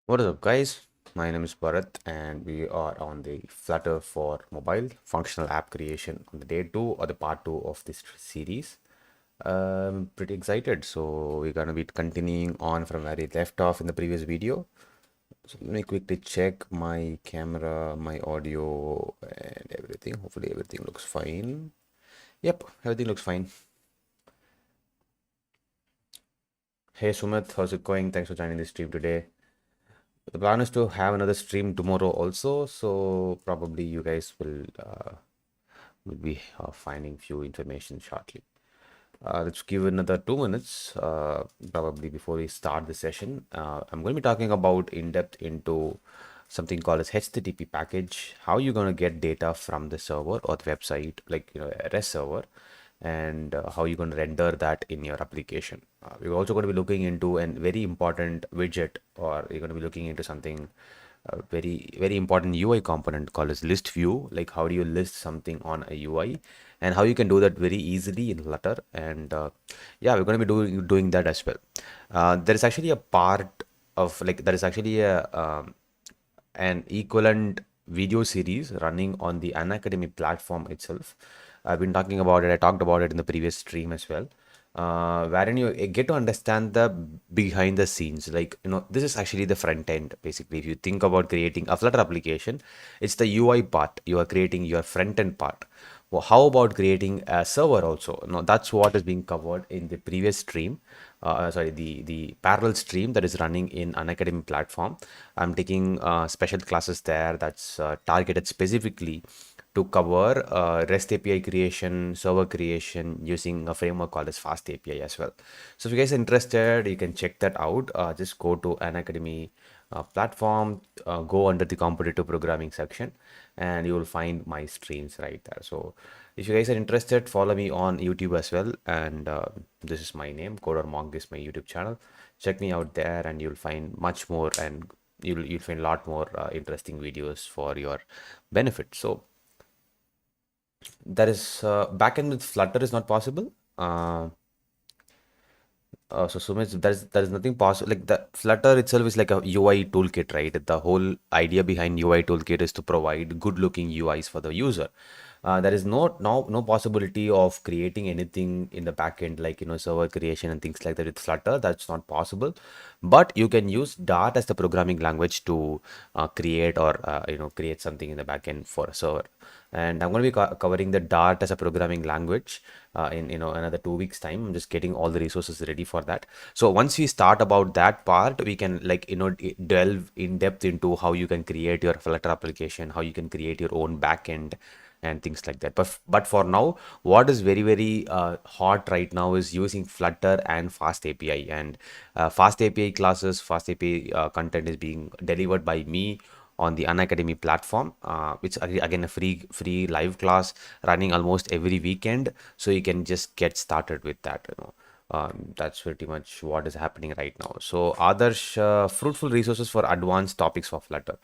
What is up, guys? My name is Bharat, and we are on the Flutter for mobile functional app creation on the day two or the part two of this series. I'm pretty excited. So, we're going to be continuing on from where we left off in the previous video. So, let me quickly check my camera, my audio, and everything. Hopefully, everything looks fine. Yep, everything looks fine. Hey, Sumit, how's it going? Thanks for joining the stream today. The plan is to have another stream tomorrow also, so probably you guys will be finding few information shortly. Let's give another 2 minutes, probably before we start the session. I'm going to be talking about in depth into something called as HTTP package, how you're going to get data from the server or the website, like a REST server, and how you're going to render that in your application. We're also going to be looking into a very important widget, or you're going to be looking into something very important UI component called as list view. Like how do you list something on a UI, and how you can do that very easily in Flutter. And yeah, we're going to be doing that as well. There is actually a part of like there is actually an equivalent video series running on the Unacademy platform itself. I've been talking about it. I talked about it in the previous stream as well, wherein you get to understand the behind the scenes. Like, this is actually the front end. Basically, if you think about creating a Flutter application, it's the UI part. You are creating your front end part. Well, how about creating a server also? No, that's what is being covered in the previous stream. Sorry, the parallel stream that is running in Unacademy platform. I'm taking special classes there that's targeted specifically to cover REST API creation, server creation using a framework called as Fast API as well. So if you guys are interested, you can check that out. Just go to Unacademy platform, go under the competitive programming section, and you will find my streams right there. So if you guys are interested, follow me on YouTube as well. And this is my name, Coder Monk is my YouTube channel. Check me out there, and you'll find much more, and you'll find a lot more interesting videos for your benefit. So that is backend with Flutter is not possible. So Sumit, there is nothing possible. Like the Flutter itself is like a UI toolkit, right? The whole idea behind UI toolkit is to provide good-looking UIs for the user. There is no possibility of creating anything in the backend, like server creation and things like that with Flutter. That's not possible. But you can use Dart as the programming language to create or create something in the backend for a server. And I'm going to be covering the Dart as a programming language in another 2 weeks time. I'm just getting all the resources ready for that. So once we start about that part, we can delve in depth into how you can create your Flutter application, how you can create your own backend and things like that. But for now, what is very hot right now is using Flutter and Fast API. And Fast API classes, Fast API content is being delivered by me on the Unacademy platform. It's again a free live class running almost every weekend, so you can just get started with that. That's pretty much what is happening right now. So others, fruitful resources for advanced topics for Flutter.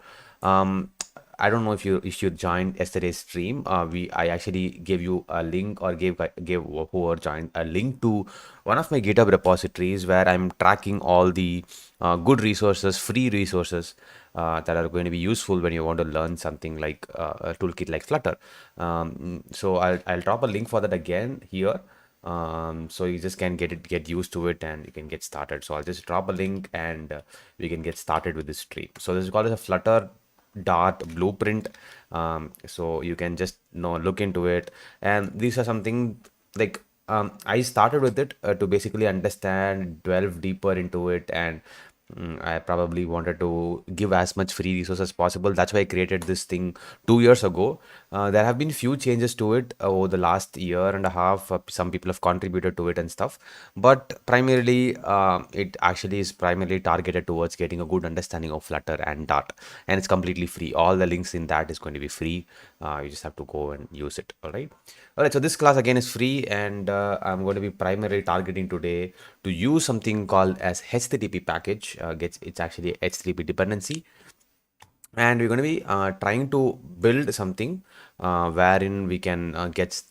I don't know if you joined yesterday's stream. I actually gave you a link, or gave whoever joined a link to one of my GitHub repositories where I'm tracking all the good resources, free resources that are going to be useful when you want to learn something like a toolkit like Flutter. So I'll drop a link for that again here. So you just can get used to it, and you can get started. So I'll just drop a link, and we can get started with this stream. So this is called as a Flutter Dot Blueprint. So you can just look into it, and these are something like I started with it to basically understand, delve deeper into it, and I probably wanted to give as much free resource as possible. That's why I created this thing 2 years ago. There have been few changes to it over the last year and a half. Some people have contributed to it and stuff, but primarily it actually is primarily targeted towards getting a good understanding of Flutter and Dart, and it's completely free. All the links in that is going to be free. You just have to go and use it. All right. So this class again is free, and I'm going to be primarily targeting today to use something called as HTTP package. It's actually HTTP dependency, and we're going to be trying to build something wherein we can get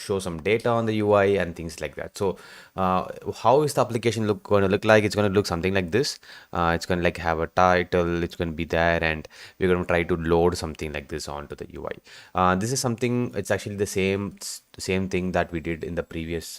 show some data on the UI and things like that. So how is the application going to look like? It's going to look something like this. It's going to like have a title, it's going to be there, and we're going to try to load something like this onto the UI. This is something, it's actually the same thing that we did in the previous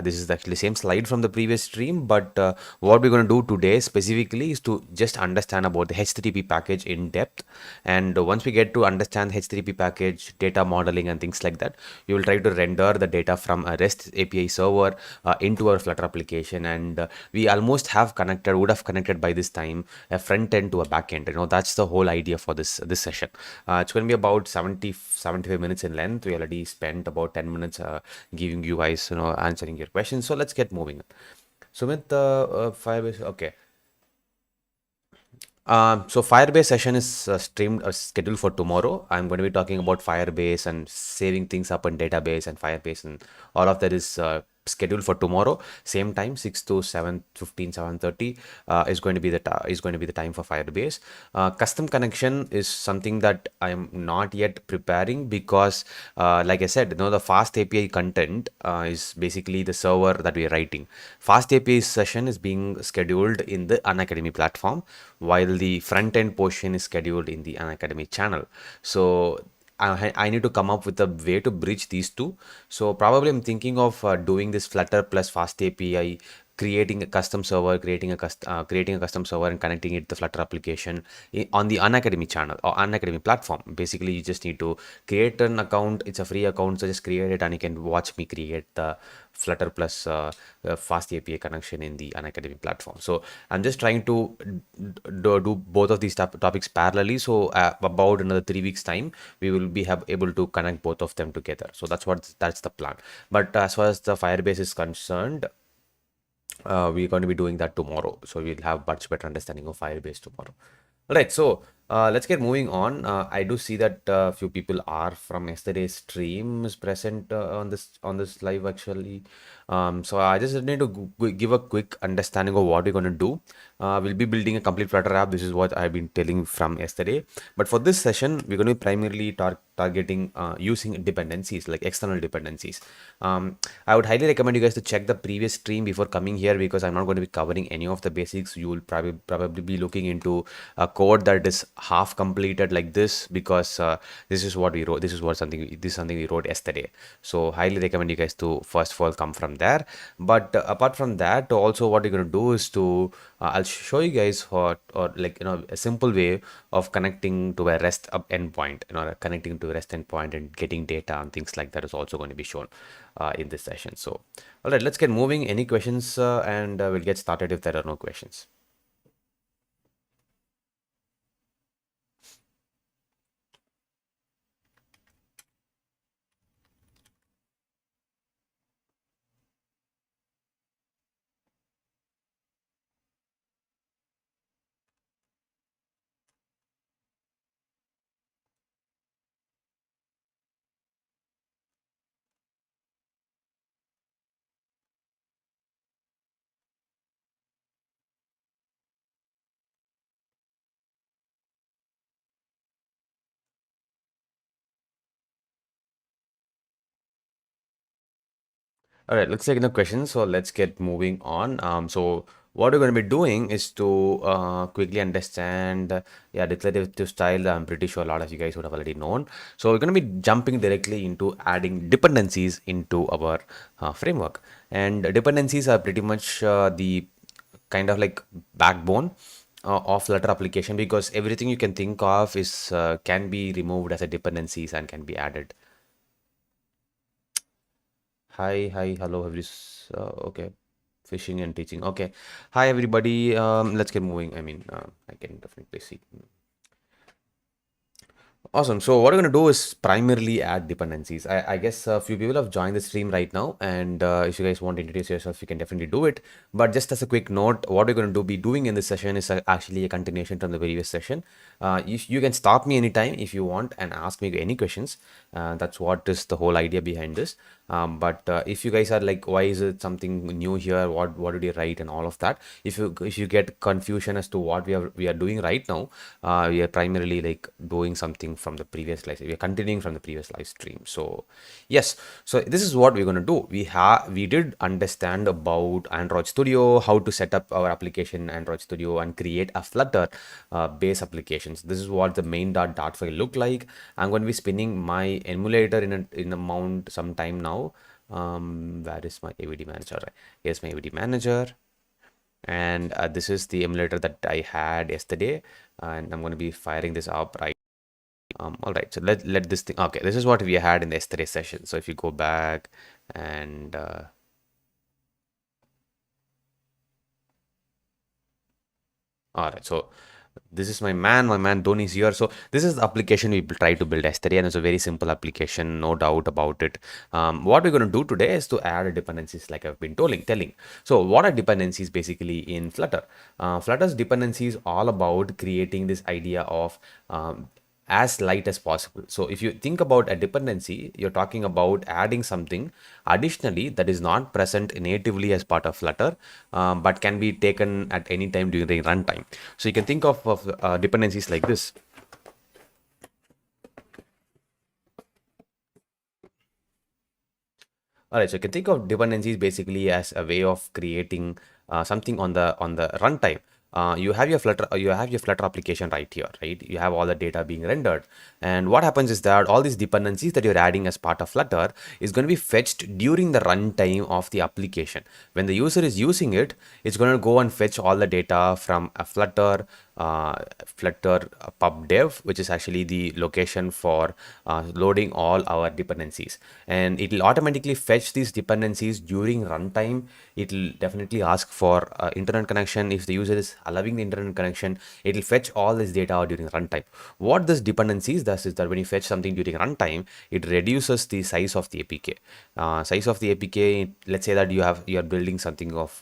this is actually the same slide from the previous stream, but what we're going to do today specifically is to just understand about the HTTP package in depth. And once we get to understand HTTP package, data modeling and things like that, you will try to render the data from a REST API server into our Flutter application. And we almost would have connected by this time a front end to a back end. That's the whole idea for this session. It's going to be about 75 minutes in length. We already spent about 10 minutes giving you guys, answering your questions. So let's get moving. So with the Firebase, okay. So Firebase session is scheduled for tomorrow. I'm going to be talking about Firebase and saving things up in database and Firebase, and all of that is scheduled for tomorrow. Same time, 6 to 7:15, 7:30 is going to be the time for Firebase. Custom connection is something that I'm not yet preparing because, like I said, the Fast API content is basically the server that we're writing. Fast API session is being scheduled in the Unacademy platform, while the front end portion is scheduled in the Unacademy channel. So I need to come up with a way to bridge these two. So probably I'm thinking of doing this Flutter plus Fast API, creating a custom server, creating a custom server and connecting it to the Flutter application on the Unacademy channel or Unacademy platform. Basically, you just need to create an account. It's a free account, so just create it and you can watch me create the Flutter plus Fast API connection in the Unacademy platform. So I'm just trying to do both of these topics parallelly. So about another 3 weeks time, we will be able to connect both of them together. So that's the plan. But as far as the Firebase is concerned, we're going to be doing that tomorrow. So we'll have much better understanding of Firebase tomorrow. All right, so let's get moving on. I do see that a few people are from yesterday's stream is present on this live actually. So I just need to give a quick understanding of what we're going to do. We'll be building a complete Flutter app. This is what I've been telling from yesterday. But for this session, we're going to be primarily targeting using dependencies, like external dependencies. I would highly recommend you guys to check the previous stream before coming here, because I'm not going to be covering any of the basics. You will probably be looking into a code that is half completed like this, because this is what we wrote. This is something we wrote yesterday. So highly recommend you guys to first of all come from there. But apart from that, also what we're going to do is to I'll show you guys a simple way of connecting to a REST endpoint, connecting to a REST endpoint and getting data and things like that is also going to be shown in this session. So all right, let's get moving. Any questions? And we'll get started if there are no questions. All right, looks like no questions, so let's get moving on. So what we're going to be doing is to quickly understand, declarative style. I'm pretty sure a lot of you guys would have already known. So we're going to be jumping directly into adding dependencies into our framework. And dependencies are pretty much the kind of like backbone of Flutter application, because everything you can think of is can be removed as a dependencies and can be added. Hi, hello, okay, fishing and teaching. Okay, hi everybody. Let's get moving. I mean, I can definitely see. Awesome. So what we're going to do is primarily add dependencies. I guess a few people have joined the stream right now, and if you guys want to introduce yourself, you can definitely do it. But just as a quick note, what we're going to be doing in this session is actually a continuation from the previous session. You can stop me anytime if you want and ask me any questions. That's what is the whole idea behind this. But if you guys are like, why is it something new here? What did you write and all of that? If you get confusion as to what we are doing right now, we are primarily like doing something from the previous live. We are continuing from the previous live stream. So yes, so this is what we're going to do. We did understand about Android Studio, how to set up our application Android Studio and create a Flutter base applications. This is what the main.dart file look like. I'm going to be spinning my emulator in a mount sometime now. Where is my AVD manager? Here's my AVD manager, and this is the emulator that I had yesterday, and I'm going to be firing this up right. All right, so let this thing. Okay, this is what we had in the yesterday session. So if you go back and all right, so this is my man Dhoni is here. So this is the application we tried to build yesterday, and it's a very simple application, no doubt about it. What we're going to do today is to add dependencies like I've been telling. So what are dependencies basically in Flutter? Flutter's dependencies all about creating this idea of as light as possible. So if you think about a dependency, you're talking about adding something additionally that is not present natively as part of Flutter, but can be taken at any time during the runtime. So you can think of dependencies like this. All right, so you can think of dependencies basically as a way of creating something on the runtime. You have your Flutter application right here, right? You have all the data being rendered, and what happens is that all these dependencies that you're adding as part of Flutter is going to be fetched during the runtime of the application. When the user is using it, it's going to go and fetch all the data from a Flutter pub dev, which is actually the location for loading all our dependencies, and it will automatically fetch these dependencies during runtime. It will definitely ask for internet connection. If the user is allowing the internet connection, it will fetch all this data during runtime. What this dependencies does is that when you fetch something during runtime, it reduces the size of the APK. Size of the APK, let's say that you are building something of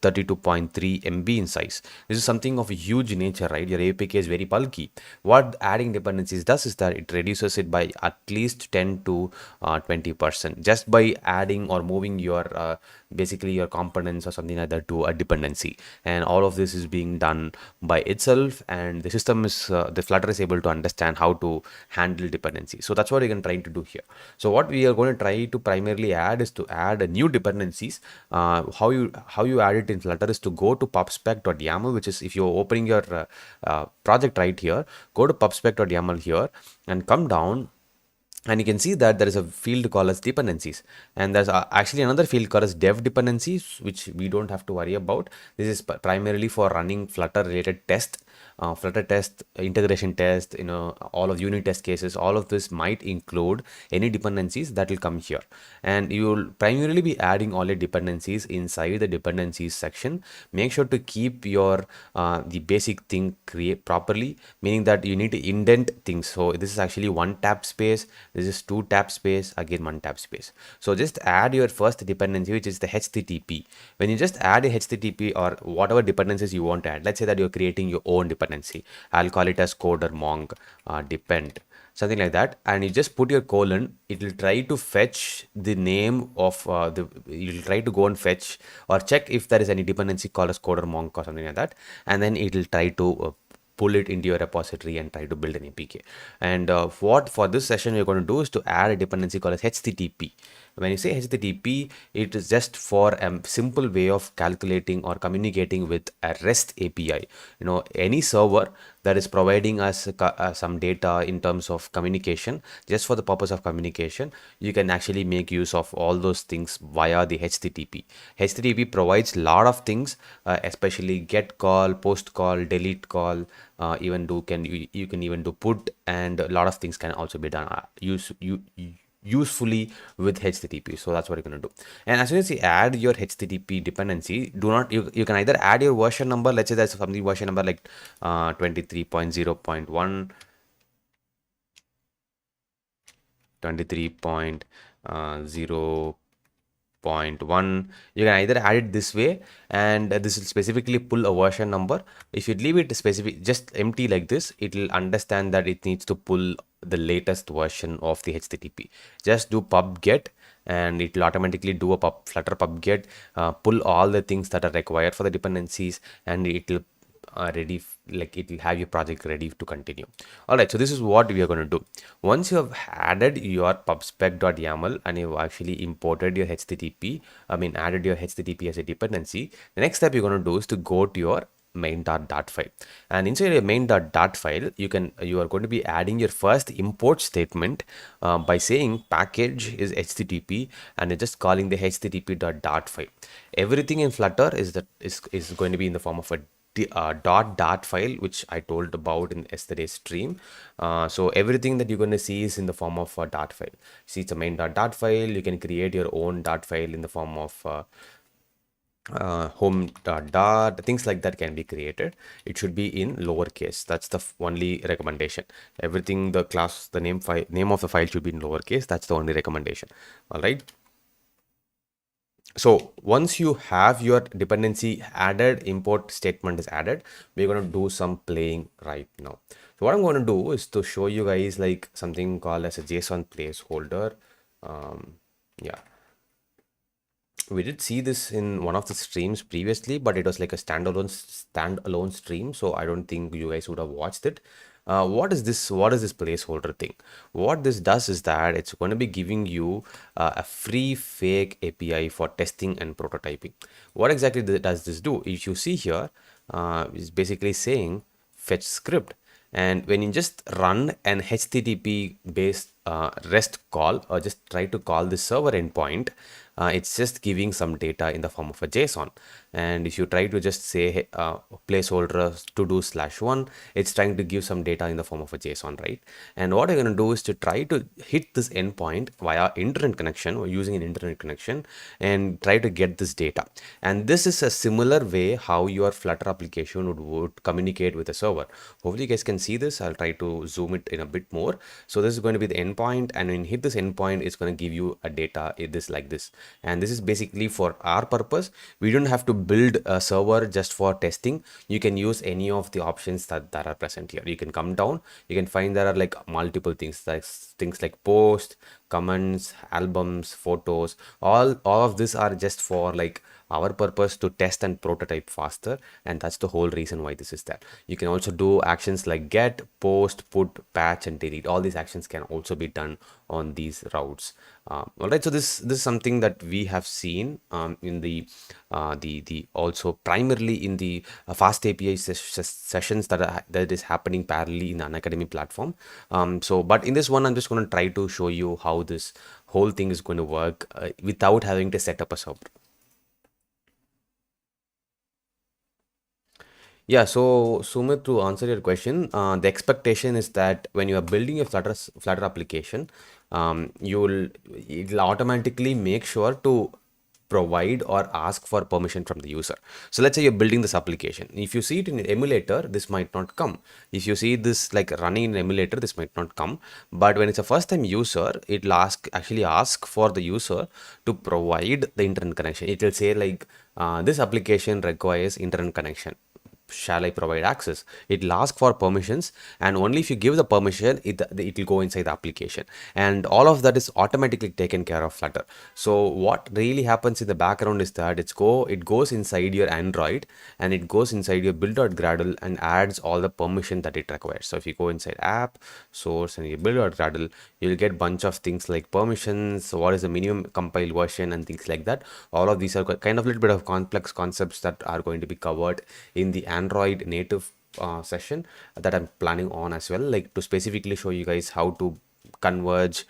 32.3 MB in size. This is something of a huge nature, right? Your APK is very bulky. What adding dependencies does is that it reduces it by at least 10 to 20% just by adding or moving your basically your components or something like that to a dependency. And all of this is being done by itself, and the system is the Flutter is able to understand how to handle dependencies. So that's what we're going to try to do here. So what we are going to try to primarily add is to add a new dependencies. How you add it in Flutter is to go to pubspec.yaml, which is if you're opening your project right here, go to pubspec.yaml here and come down, and you can see that there is a field called as dependencies, and there's actually another field called as dev dependencies, which we don't have to worry about. This is primarily for running Flutter related test, Flutter test, integration test, all of unit test cases. All of this might include any dependencies that will come here, and you will primarily be adding all your dependencies inside the dependencies section. Make sure to keep your the basic thing create properly, meaning that you need to indent things. So this is actually one tab space, this is two tab space, again one tab space. So just add your first dependency, which is the HTTP. When you just add a HTTP or whatever dependencies you want to add, let's say that you're creating your own dependency. I'll call it as coder monk depend, something like that, and you just put your colon. It will try to fetch the name of you'll try to go and fetch or check if there is any dependency called as coder monk or something like that, and then it will try to pull it into your repository and try to build an APK. And what for this session we're going to do is to add a dependency called as HTTP. When you say HTTP, it is just for a simple way of calculating or communicating with a REST API. Any server that is providing us some data in terms of communication, just for the purpose of communication, you can actually make use of all those things via the HTTP. HTTP provides a lot of things, especially get call, post call, delete call, you can even do put, and a lot of things can also be done usefully with HTTP. So that's what you're going to do. And as soon as you add your HTTP dependency, you can either add your version number. Let's say there's something version number like 23.0.1, 23.0.1. You can either add it this way, and this will specifically pull a version number. If you leave it specific, just empty like this, it will understand that it needs to pull the latest version of the HTTP. Just do pub get, and it will automatically do a Flutter pub get, pull all the things that are required for the dependencies, and it will like it will have your project ready to continue. All right, so this is what we are going to do. Once you have added your pubspec.yaml and you've actually imported your HTTP, added your HTTP as a dependency, the next step you're going to do is to go to your main.dart file, and inside your main.dart file you are going to be adding your first import statement by saying package is HTTP, and you're just calling the http.dart file. Everything in Flutter is going to be in the form of a .dart file, which I told about in yesterday's stream. So everything that you're going to see is in the form of a Dart file. See, it's a main.dart file. You can create your own Dart file in the form of home.dart, things like that can be created. It should be in lowercase. That's the only recommendation. Everything, the class, the name of the file should be in lowercase. That's the only recommendation. All right. So once you have your dependency added, import statement is added, we're going to do some playing right now. So what I'm going to do is to show you guys like something called as a Json placeholder. Yeah, we did see this in one of the streams previously, but it was like a standalone stream, so I don't think you guys would have watched it. What is this placeholder thing? What this does is that it's going to be giving you a free fake API for testing and prototyping. What exactly does this do? If you see here, it's basically saying fetch script, and when you just run an HTTP based REST call, or just try to call the server endpoint, it's just giving some data in the form of a JSON. And if you try to just say placeholder to do /1, it's trying to give some data in the form of a JSON, right? And what I'm going to do is to try to hit this endpoint via internet connection, or using an internet connection, and try to get this data. And this is a similar way how your Flutter application would communicate with the server. Hopefully you guys can see this. I'll try to zoom it in a bit more. So this is going to be the endpoint, and when you hit this endpoint, it's going to give you a data like this. And this is basically for our purpose. We don't have to build a server just for testing. You can use any of the options that are present here. You can come down, you can find there are like multiple things like post, comments, albums, photos. All of this are just for like our purpose to test and prototype faster, and that's the whole reason why this is there. You can also do actions like get, post, put, patch, and delete. All these actions can also be done on these routes. All right, so this is something that we have seen in the also primarily in the fast API sessions that is happening parallelly in the Unacademy platform. But in this one, I'm just going to try to show you how this whole thing is going to work without having to set up a server. Yeah, so Sumit, to answer your question, the expectation is that when you are building a Flutter application, it'll automatically make sure to provide or ask for permission from the user. So let's say you're building this application. If you see it in an emulator, this might not come. If you see this like running in an emulator, this might not come. But when it's a first time user, it'll actually ask for the user to provide the internet connection. It will say like this application requires internet connection. Shall I provide access? It'll ask for permissions, and only if you give the permission, it will go inside the application, and all of that is automatically taken care of Flutter. So what really happens in the background is that it goes inside your Android, and it goes inside your build.gradle and adds all the permission that it requires. So if you go inside app source and you build.gradle, you'll get bunch of things like permissions, what is the minimum compile version, and things like that. All of these are kind of a little bit of complex concepts that are going to be covered in the Android native session that I'm planning on as well, like to specifically show you guys how to converge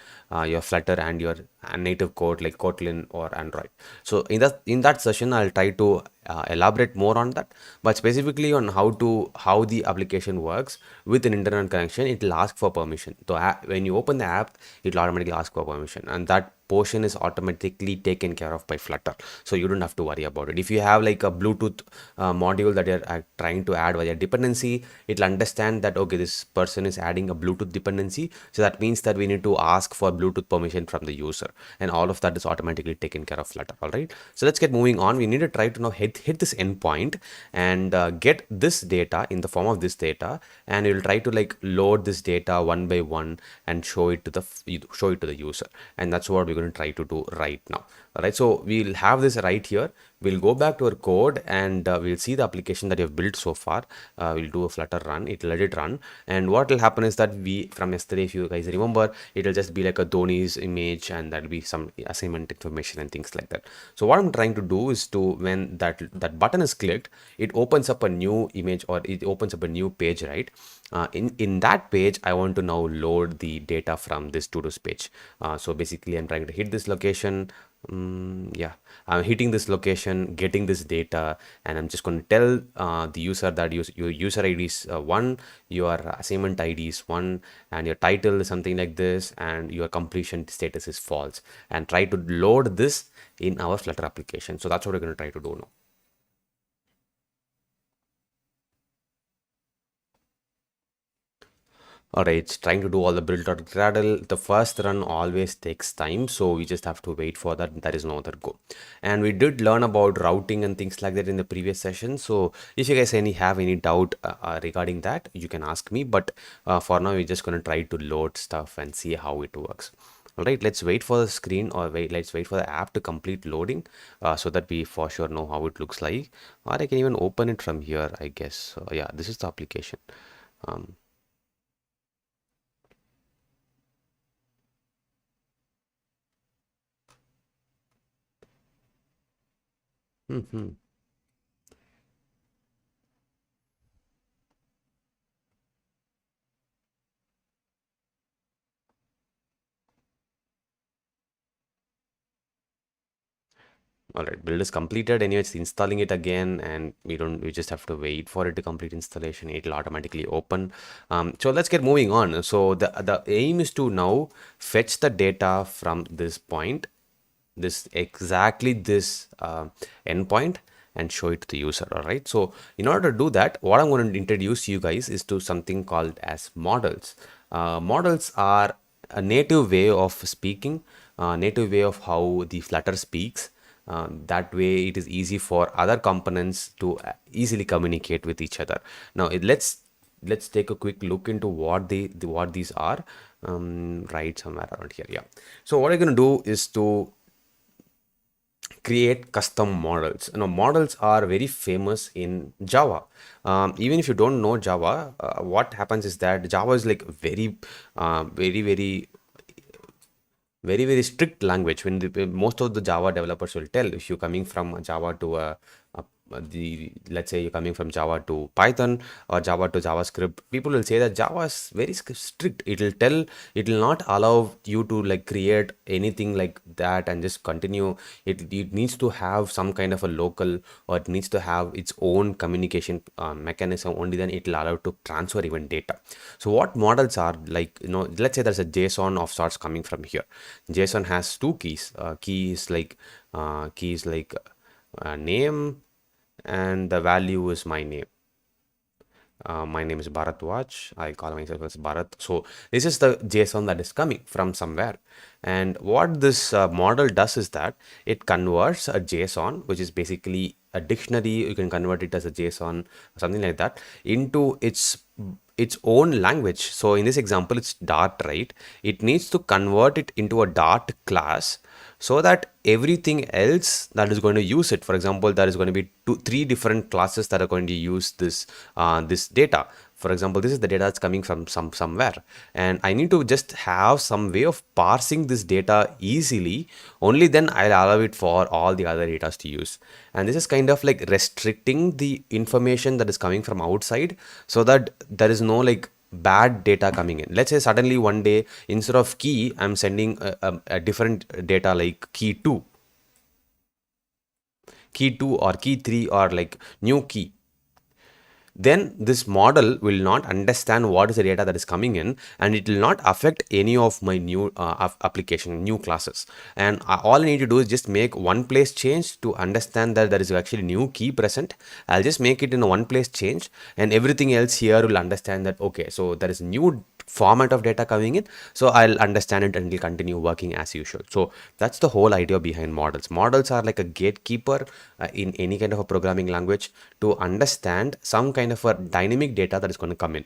your Flutter and your native code like Kotlin or Android. So in that session, I'll try to elaborate more on that, but specifically on how the application works with an internet connection. It will ask for permission. So when you open the app, it will automatically ask for permission, and that portion is automatically taken care of by Flutter, so you don't have to worry about it. If you have like a Bluetooth module that you're trying to add via dependency, it'll understand that okay, this person is adding a Bluetooth dependency, so that means that we need to ask for Bluetooth permission from the user, and all of that is automatically taken care of Flutter. All right, so let's get moving on. We need to try to now hit this endpoint and get this data in the form of this data, and we'll try to like load this data one by one and show it to the user, and that's what we're going going to try to do right now. All right, so we'll have this right here. We'll go back to our code and we'll see the application that you've built so far. We'll do a Flutter run. It'll let it run. And what will happen is that we, from yesterday, if you guys remember, it'll just be like a Dhoni's image and there'll be some assignment information and things like that. So what I'm trying to do is to, when that button is clicked, it opens up a new image or it opens up a new page, right? In that page, I want to now load the data from this to-dos page. So basically, I'm trying to hit this location. Yeah, I'm hitting this location, getting this data, and I'm just going to tell the user that your user ID is 1, your assignment ID is 1, and your title is something like this, and your completion status is false, and try to load this in our Flutter application. So that's what we're going to try to do now. Alright, it's trying to do all the build.gradle. The first run always takes time, so we just have to wait for that. There is no other go. And we did learn about routing and things like that in the previous session. So if you guys have any doubt regarding that, you can ask me. But for now, we're just going to try to load stuff and see how it works. All right, let's wait for the screen, or let's wait for the app to complete loading so that we for sure know how it looks like. Or I can even open it from here, I guess. So yeah, this is the application. All right, build is completed. Anyway, it's installing it again, and we just have to wait for it to complete installation. It'll automatically open. So let's get moving on. So the aim is to now fetch the data from this point, this endpoint, and show it to the user. All right, so in order to do that, what I'm going to introduce you guys is to something called as models. Models are a native way of speaking, native way of how the Flutter speaks. That way it is easy for other components to easily communicate with each other. Now let's take a quick look into what these are, right somewhere around here. Yeah, so what I'm going to do is to create custom models. Models are very famous in Java. Even if you don't know Java, what happens is that Java is like very very strict language. When most of the Java developers will tell, if you're coming from Java to let's say you're coming from Java to Python or Java to JavaScript, people will say that Java is very strict. It will not allow you to like create anything like that and just continue. It needs to have some kind of a local, or it needs to have its own communication mechanism. Only then it will allow to transfer even data. So what models are like, let's say there's a JSON of sorts coming from here. JSON has two keys. Key is like name, and the value is my name. My name is Baradwaj. I call myself as Bharat. So this is the JSON that is coming from somewhere. And what this model does is that it converts a JSON, which is basically a dictionary. You can convert it as a JSON, something like that, into its own language. So in this example, it's Dart, right? It needs to convert it into a Dart class, so that everything else that is going to use it, for example, there is going to be 3 different classes that are going to use this data. For example, this is the data that's coming from somewhere, and I need to just have some way of parsing this data easily. Only then I'll allow it for all the other data to use. And this is kind of like restricting the information that is coming from outside, so that there is no like bad data coming in. Let's say suddenly one day, instead of key, I'm sending a different data like key 2 or key 3 or like new key. Then this model will not understand what is the data that is coming in, and it will not affect any of my new application, new classes. And all I need to do is just make one place change to understand that there is actually new key present. I'll just make it in a one place change, and everything else here will understand that, okay, so there is new format of data coming in, so I'll understand it and it'll continue working as usual. So that's the whole idea behind models. Models are like a gatekeeper, in any kind of a programming language to understand some kind of a dynamic data that is going to come in.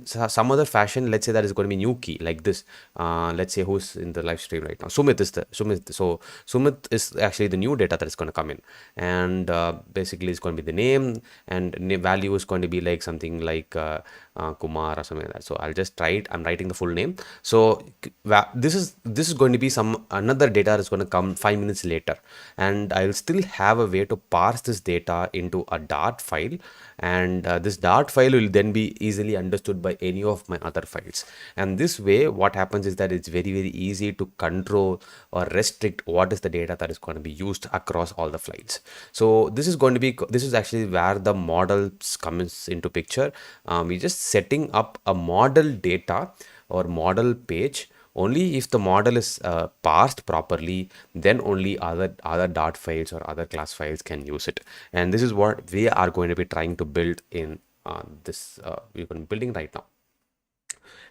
Some other fashion, let's say that is going to be new key like this. Let's say who's in the live stream right now. Sumit. So Sumit is actually the new data that is going to come in, and basically it's going to be the name, and value is going to be like something like Kumar or something like that. So I'll just write. I'm writing the full name. So this is going to be some another data is going to come 5 minutes later, and I'll still have a way to parse this data into a Dart file, and this Dart file will then be easily understood by any of my other files. And this way, what happens is that it's very easy to control or restrict what is the data that is going to be used across all the files. So this is actually where the models comes into picture. We're just setting up a model data or model page. Only if the model is parsed properly, then only other Dart files or other class files can use it. And this is what we are going to be trying to build in this we're going to be building right now.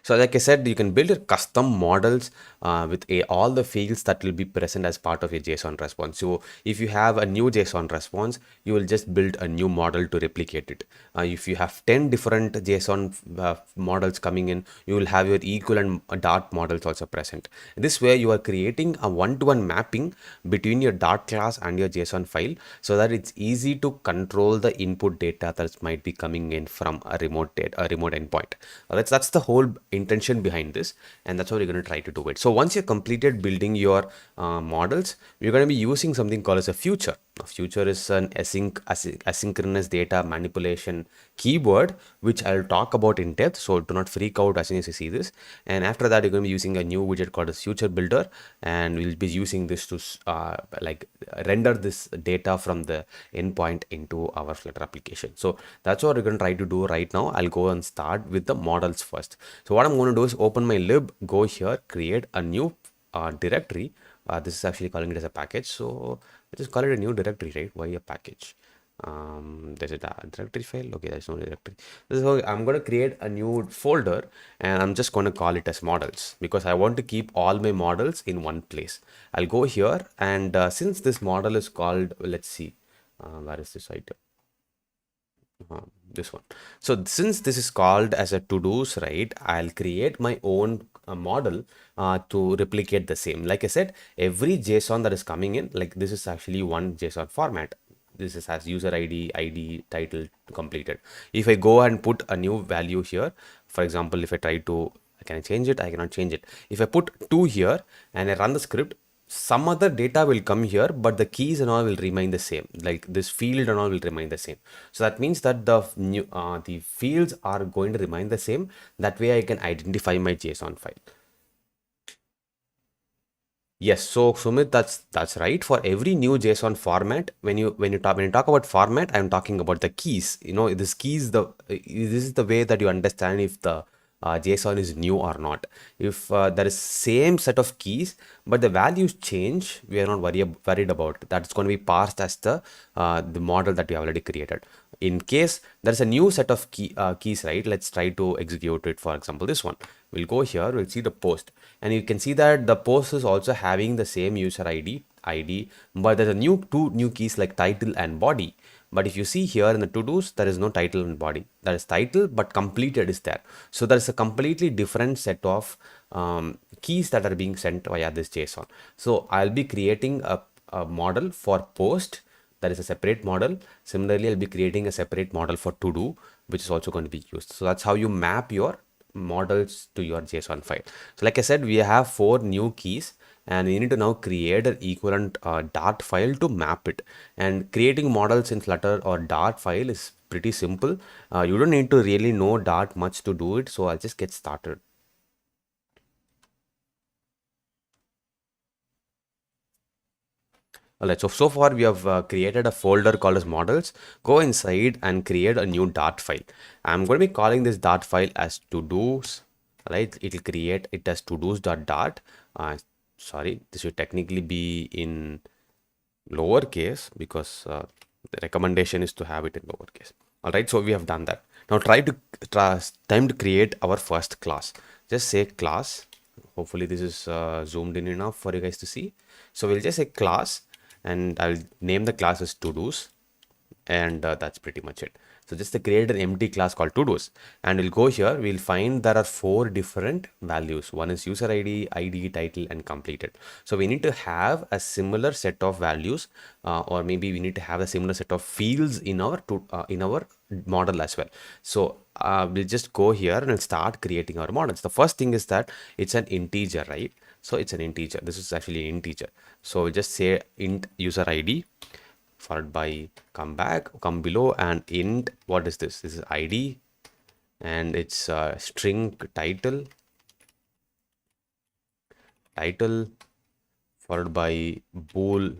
So like I said, you can build your custom models with all the fields that will be present as part of your JSON response. So if you have a new JSON response, you will just build a new model to replicate it. If you have 10 different JSON models coming in, you will have your equivalent Dart models also present. This way you are creating a one-to-one mapping between your Dart class and your JSON file, so that it's easy to control the input data that might be coming in from a remote endpoint. That's the whole intention behind this, and that's how we're going to try to do it. So once you're completed building your models, we're going to be using something called as a future. A future is an asynchronous data manipulation keyword, which I'll talk about in depth, so do not freak out as soon as you see this. And after that, you're going to be using a new widget called as future builder, and we'll be using this to like render this data from the endpoint into our Flutter application. So that's what we're going to try to do right now. I'll go and start with the models first. So what I'm going to do is open my lib, go here, create a new directory. This is actually calling it as a package, so let's just call it a new directory, right? Why a package? There's a directory file. Okay, there's no directory. This is how I'm going to create a new folder, and I'm just going to call it as models, because I want to keep all my models in one place. I'll go here, and since this model is called, let's see, where is this item? This one. So since this is called as a to-dos, right, I'll create my own model to replicate the same. Like I said, every JSON that is coming in, like this is actually one JSON format. This is as user ID, title, completed. If I go and put a new value here, for example, if I try to, can I change it? I cannot change it. If I put 2 here and I run the script, some other data will come here, but the keys and all will remain the same. Like this field and all will remain the same. So that means that the fields are going to remain the same. That way I can identify my JSON file. Yes, so Sumit, that's right. For every new JSON format, when you talk about format, I'm talking about the keys. You know, this is the way that you understand if the JSON is new or not. If there is same set of keys, but the values change, we are not worried about. That's going to be parsed as the model that we have already created. In case there's a new set of keys, right? Let's try to execute it. For example, this one. We'll go here. We'll see the post, and you can see that the post is also having the same user ID, but there's two new keys like title and body. But if you see here in the to-dos, there is no title and body. There is title, but completed is there. So there is a completely different set of keys that are being sent via this JSON. So I'll be creating a model for post. That is a separate model. Similarly, I'll be creating a separate model for to-do, which is also going to be used. So that's how you map your models to your JSON file. So like I said, we have 4 new keys, and we need to now create an equivalent Dart file to map it. And creating models in Flutter or Dart file is pretty simple. You don't need to really know Dart much to do it. So I'll just get started. Alright, so far we have created a folder called as models. Go inside and create a new Dart file. I'm going to be calling this Dart file as to-dos. Right, it will create it as to-dos.dart. Sorry, this should technically be in lowercase, because the recommendation is to have it in lowercase. All right, so we have done that. Now time to create our first class. Just say class. Hopefully this is zoomed in enough for you guys to see. So we'll just say class, and I'll name the class as to-dos, and that's pretty much it. So just to create an empty class called to-dos, and we'll go here, we'll find there are 4 different values. One is user ID, title, and completed. So we need to have a similar set of values, or maybe we need to have a similar set of fields in our model as well. So we'll just go here and we'll start creating our models. The first thing is that it's an integer, right? So it's an integer. This is actually an integer. So we just say int user ID, followed by come below, and int, what is this? This is ID, and it's string title, followed by bool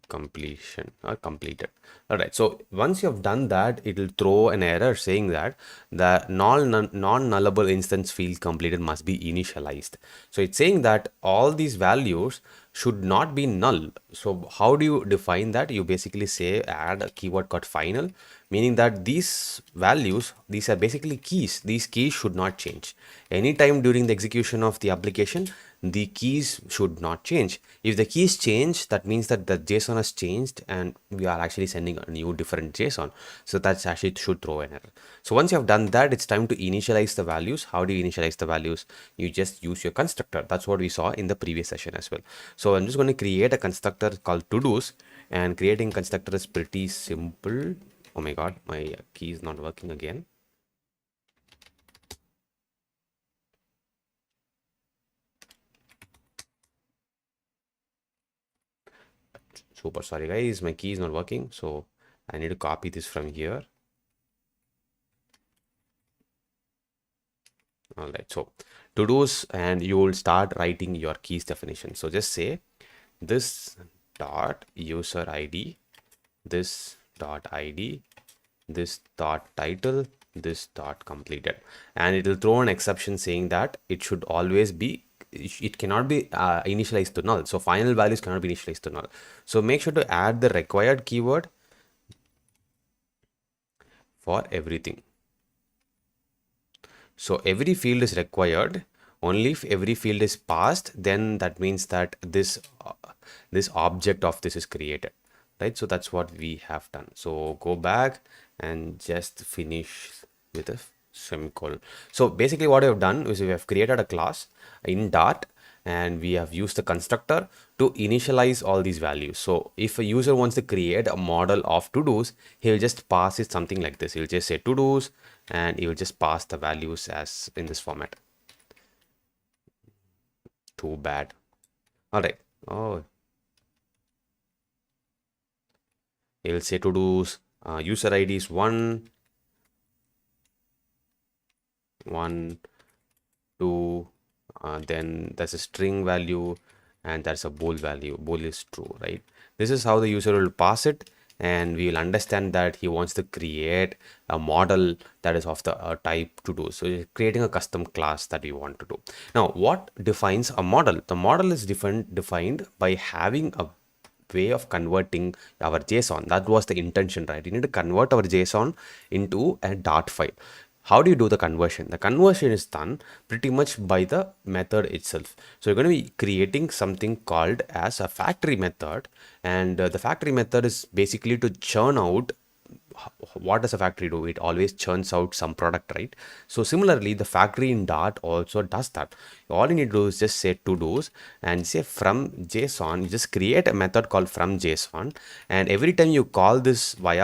completion or completed. All right, so once you have done that, it will throw an error saying that the non-nullable instance field completed must be initialized. So it's saying that all these values should not be null. So how do you define that? You basically say add a keyword called final, meaning that these values, these are basically keys. These keys should not change. Anytime during the execution of the application, the keys should not change. If the keys change, that means that the JSON has changed and we are actually sending a new different JSON. So that's actually should throw an error. So once you have done that, it's time to initialize the values. How do you initialize the values? You just use your constructor. That's what we saw in the previous session as well. So I'm just going to create a constructor called to-dos, and creating constructor is pretty simple. Oh my god, my key is not working again. Super sorry guys, my key is not working, so I need to copy this from here. All right, so to-dos, and you will start writing your keys definition. So just say this dot user ID, this dot ID, this dot title, this dot completed, and it will throw an exception saying that it should always be, it cannot be initialized to null. So final values cannot be initialized to null. So make sure to add the required keyword for everything. So every field is required. Only if every field is passed, then that means that this object of this is created, right? So that's what we have done. So go back and just finish with a semicolon. So basically what we have done is we have created a class in Dart, and we have used the constructor to initialize all these values. So if a user wants to create a model of to-dos, he will just pass it something like this. He'll just say to-dos, and he will just pass the values as in this format. Too bad. All right. Oh, he'll say to-dos, user ID is 1, 2, then there's a string value, and there's a bool value. Bool is true, right? This is how the user will pass it, and we will understand that he wants to create a model that is of the type to do. So we're creating a custom class that we want to do. Now, what defines a model? The model is defined by having a way of converting our JSON. That was the intention, right? You need to convert our JSON into a Dart file. How do you do the conversion? The conversion is done pretty much by the method itself. So you're going to be creating something called as a factory method, and the factory method is basically to churn out. What does a factory do? It always churns out some product, right? So similarly, the factory in Dart also does that. All you need to do is just say to-dos and say from JSON. You just create a method called from JSON, and every time you call this by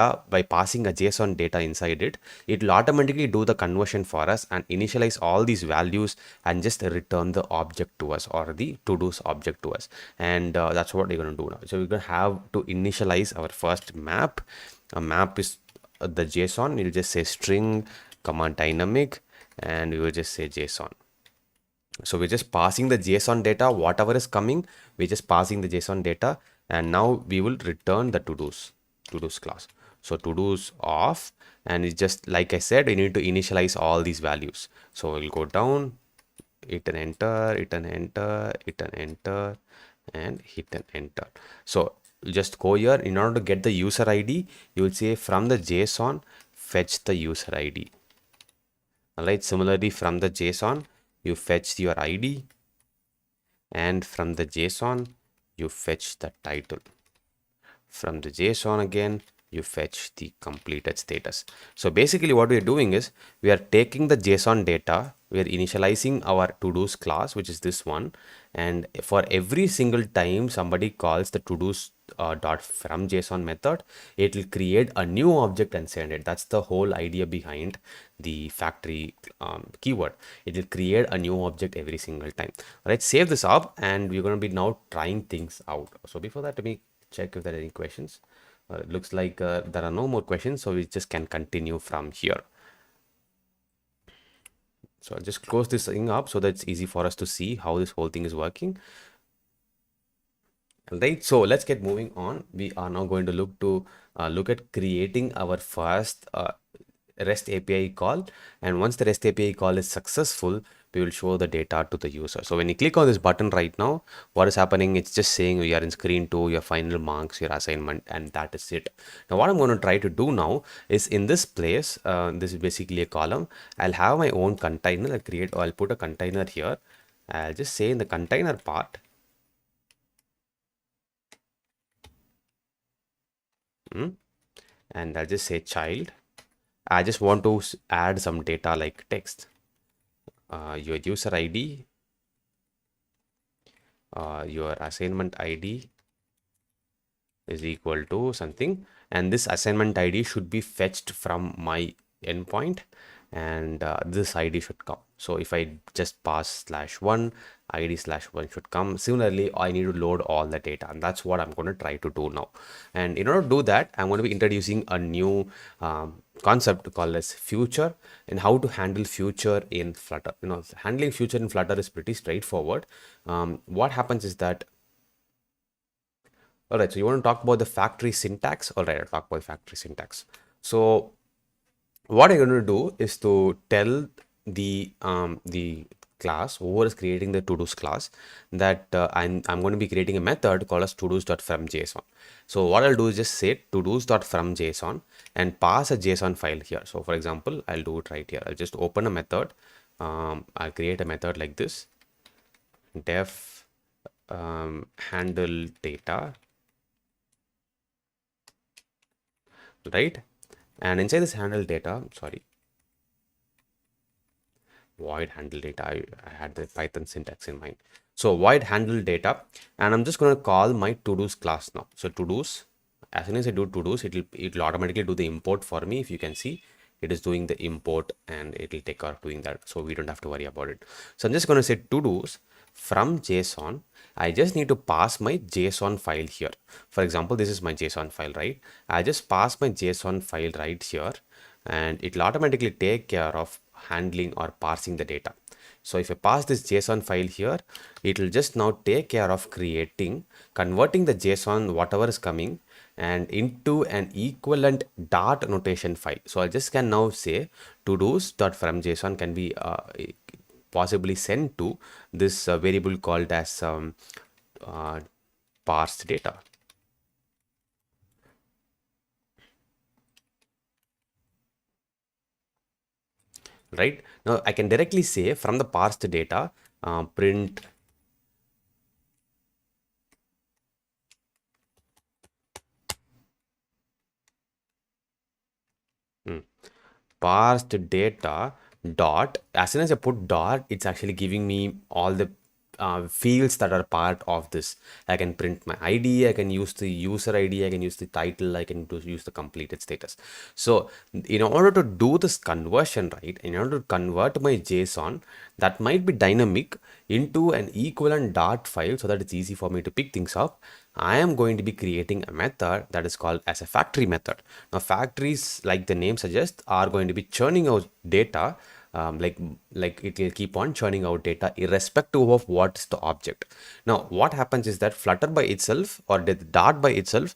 passing a JSON data inside it, it will automatically do the conversion for us and initialize all these values and just return the object to us, or the to-dos object to us. And that's what we're going to do now. So we're going to have to initialize our first map. A map is the JSON. You'll just say string command dynamic, and we will just say JSON. So we're just passing the JSON data, whatever is coming, we're just passing the JSON data, and now we will return the to-dos class. So to-dos off, and it's just like I said, we need to initialize all these values. So we'll go down, hit and enter, hit and enter, hit and enter, and hit and enter. So just go here. In order to get the user ID, you will say from the JSON fetch the user ID. All right, similarly from the JSON you fetch your ID, and from the JSON you fetch the title. From the JSON again you fetch the completed status. So basically what we are doing is we are taking the JSON data, we are initializing our to-dos class, which is this one, and for every single time somebody calls the to-dos dot from JSON method, it will create a new object and send it. That's the whole idea behind the factory keyword. It will create a new object every single time. Let's save this up and we're going to be now trying things out. So before that, let me check if there are any questions. It looks like there are no more questions, so we just can continue from here. So I'll just close this thing up so that it's easy for us to see how this whole thing is working. Right, so let's get moving on. We are now going to look at creating our first REST API call, and once the REST API call is successful, we will show the data to the user. So when you click on this button right now, what is happening? It's just saying you are in screen 2, your final marks, your assignment, and that is it. Now what I'm going to try to do now is in this place, this is basically a column. I'll have my own container. I'll put a container here. I'll just say in the container part, and I'll just say child. I just want to add some data like text. Your user ID, your assignment ID is equal to something, and this assignment ID should be fetched from my endpoint, and this ID should come. So if I just pass /1, ID /1 should come. Similarly, I need to load all the data, and that's what I'm going to try to do now. And in order to do that, I'm going to be introducing a new concept called as future, and how to handle future in Flutter. Handling future in Flutter is pretty straightforward. What happens is that, all right, so you want to talk about the factory syntax? All right, I'll talk about factory syntax. So what I'm going to do is to tell the class, whoever is creating the to-dos class, that I'm going to be creating a method called as to-dos.fromJSON. So what I'll do is just say to-dos.fromJSON and pass a JSON file here. So for example, I'll do it right here. I'll just open a method. I'll create a method like this, def handle data, right? And inside this handle data, void handle data, I had the Python syntax in mind. So void handle data, and I'm just going to call my to-dos class now. So to-dos, as soon as I do to-dos, it'll automatically do the import for me. If you can see, it is doing the import and it'll take care of doing that, so we don't have to worry about it. So I'm just going to say to-dos from JSON. I just need to pass my JSON file here. For example, this is my JSON file, right? I just pass my JSON file right here, and it'll automatically take care of handling or parsing the data. So if I pass this JSON file here, it will just now take care of converting the JSON, whatever is coming, and into an equivalent dart notation file. So I just can now say to-dos.fromJSON can be possibly sent to this variable called as parsed data. Right now, I can directly say from the parsed data, print parsed data dot. As soon as I put dot, it's actually giving me all the fields that are part of this. I can print my ID, I can use the user ID, I can use the title, I can use the completed status. So in order to do this conversion, right, in order to convert my JSON that might be dynamic into an equivalent dart file so that it's easy for me to pick things up, I am going to be creating a method that is called as a factory method. Now factories, like the name suggests, are going to be churning out data. Like it will keep on churning out data irrespective of what's the object. Now what happens is that Flutter by itself, or the Dart by itself,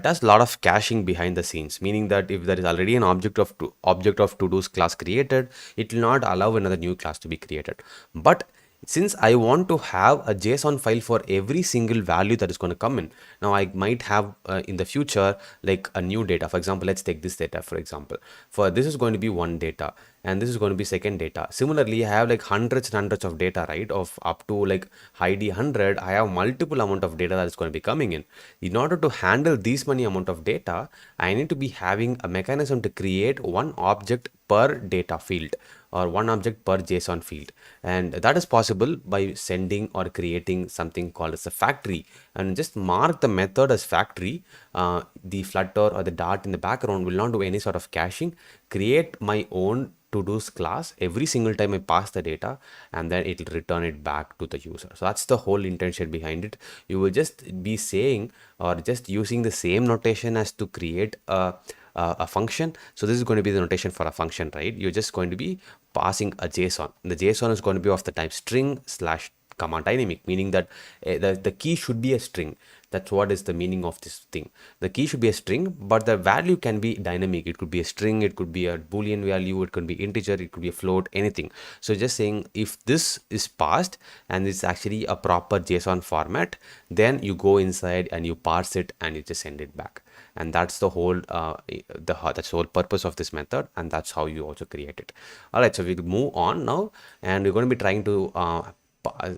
does a lot of caching behind the scenes, meaning that if there is already an object of to-dos class created, it will not allow another new class to be created. But since I want to have a JSON file for every single value that is going to come in, now I might have in the future like a new data. For example, let's take this data. For example, for this is going to be one data, and this is going to be second data. Similarly, I have like hundreds and hundreds of data, right? Of up to like ID 100, I have multiple amount of data that is going to be coming in. In order to handle these many amount of data, I need to be having a mechanism to create one object per data field, or one object per JSON field. And that is possible by sending or creating something called as a factory, and just mark the method as factory. The Flutter or the Dart in the background will not do any sort of caching. Create my own to-dos class every single time I pass the data, and then it will return it back to the user. So that's the whole intention behind it. You will just be saying or just using the same notation as to create a function. So this is going to be the notation for a function, right? You're just going to be passing a JSON. The JSON is going to be of the type string slash comma dynamic, meaning that the key should be a string. That's what is the meaning of this thing. The key should be a string, but the value can be dynamic. It could be a string, it could be a Boolean value, it could be integer, it could be a float, anything. So just saying if this is passed and it's actually a proper JSON format, then you go inside and you parse it and you just send it back. And that's the whole that's the whole purpose of this method, and that's how you also create it. All right, so we'll move on now, and we're going to be trying to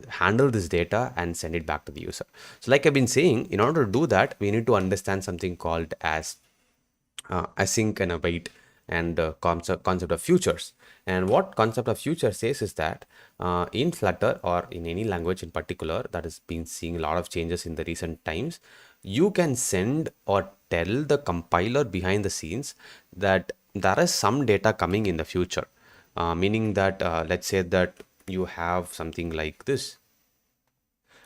handle this data and send it back to the user. So like I've been saying, in order to do that, we need to understand something called as async and await, and concept of futures. And what concept of future says is that in Flutter, or in any language in particular that has been seeing a lot of changes in the recent times, you can send or tell the compiler behind the scenes that there is some data coming in the future. Meaning that let's say that you have something like this,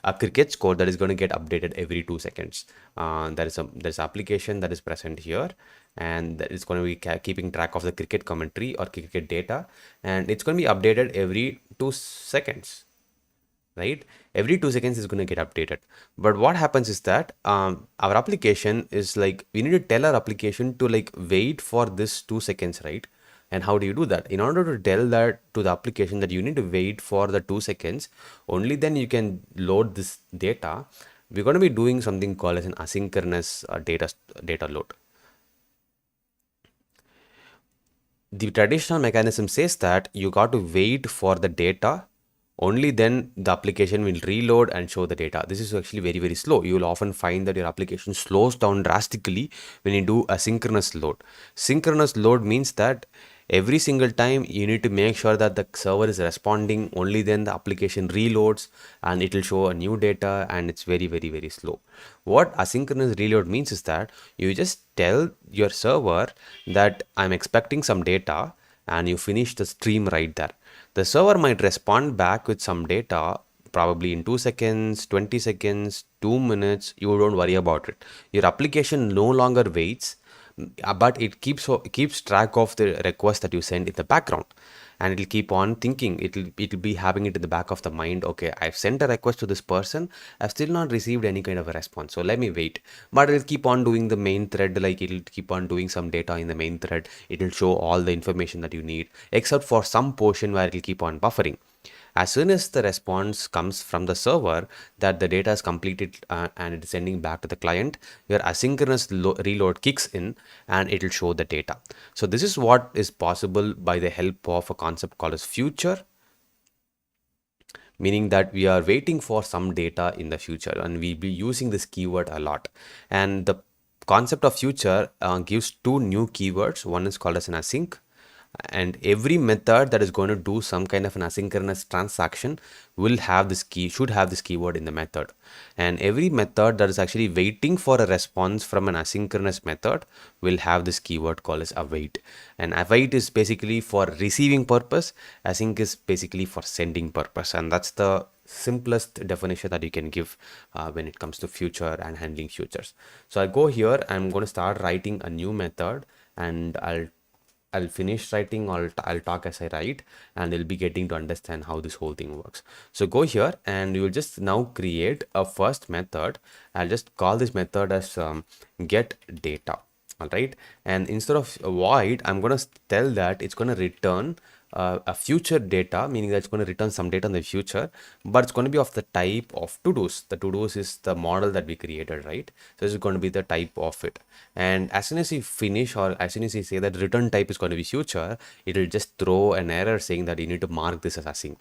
a cricket score that is going to get updated every 2 seconds. There's an application that is present here, and that is going to be keeping track of the cricket commentary or cricket data, and it's going to be updated every 2 seconds, right? Every 2 seconds is going to get updated. But what happens is that our application is like, we need to tell our application to like wait for this 2 seconds, right? And how do you do that? In order to tell that to the application that you need to wait for the 2 seconds, only then you can load this data. We're going to be doing something called as an asynchronous data load. The traditional mechanism says that you got to wait for the data, only then the application will reload and show the data. This is actually very, very slow. You will often find that your application slows down drastically when you do a synchronous load. Synchronous load means that every single time you need to make sure that the server is responding, only then the application reloads and it will show a new data, and it's very, very, very slow. What asynchronous reload means is that you just tell your server that I'm expecting some data, and you finish the stream right there. The server might respond back with some data probably in 2 seconds, 20 seconds, 2 minutes. You don't worry about it. Your application no longer waits, but it keeps track of the request that you send in the background, and it'll keep on thinking. It'll be having it in the back of the mind. Okay, I've sent a request to this person, I've still not received any kind of a response, so let me wait. But it'll keep on doing the main thread, like it'll keep on doing some data in the main thread. It'll show all the information that you need, except for some portion where it'll keep on buffering. As soon as the response comes from the server that the data is completed and it is sending back to the client, your asynchronous reload kicks in and it will show the data. So this is what is possible by the help of a concept called as future, meaning that we are waiting for some data in the future, and we'll be using this keyword a lot. And the concept of future gives two new keywords. One is called as an async, and every method that is going to do some kind of an asynchronous transaction will have this should have this keyword in the method. And every method that is actually waiting for a response from an asynchronous method will have this keyword called as await. And await is basically for receiving purpose, async is basically for sending purpose, and that's the simplest definition that you can give when it comes to future and handling futures. So I go here, I'm going to start writing a new method, and I'll finish writing, or I'll talk as I write, and you'll be getting to understand how this whole thing works. So go here and you'll just now create a first method. I'll just call this method as get data. All right. And instead of void, I'm going to tell that it's going to return a future data, meaning that it's going to return some data in the future, but it's going to be of the type of to-dos. The to-dos is the model that we created, right? So this is going to be the type of it. And as soon as you finish, or as soon as you say that return type is going to be future, it will just throw an error saying that you need to mark this as async.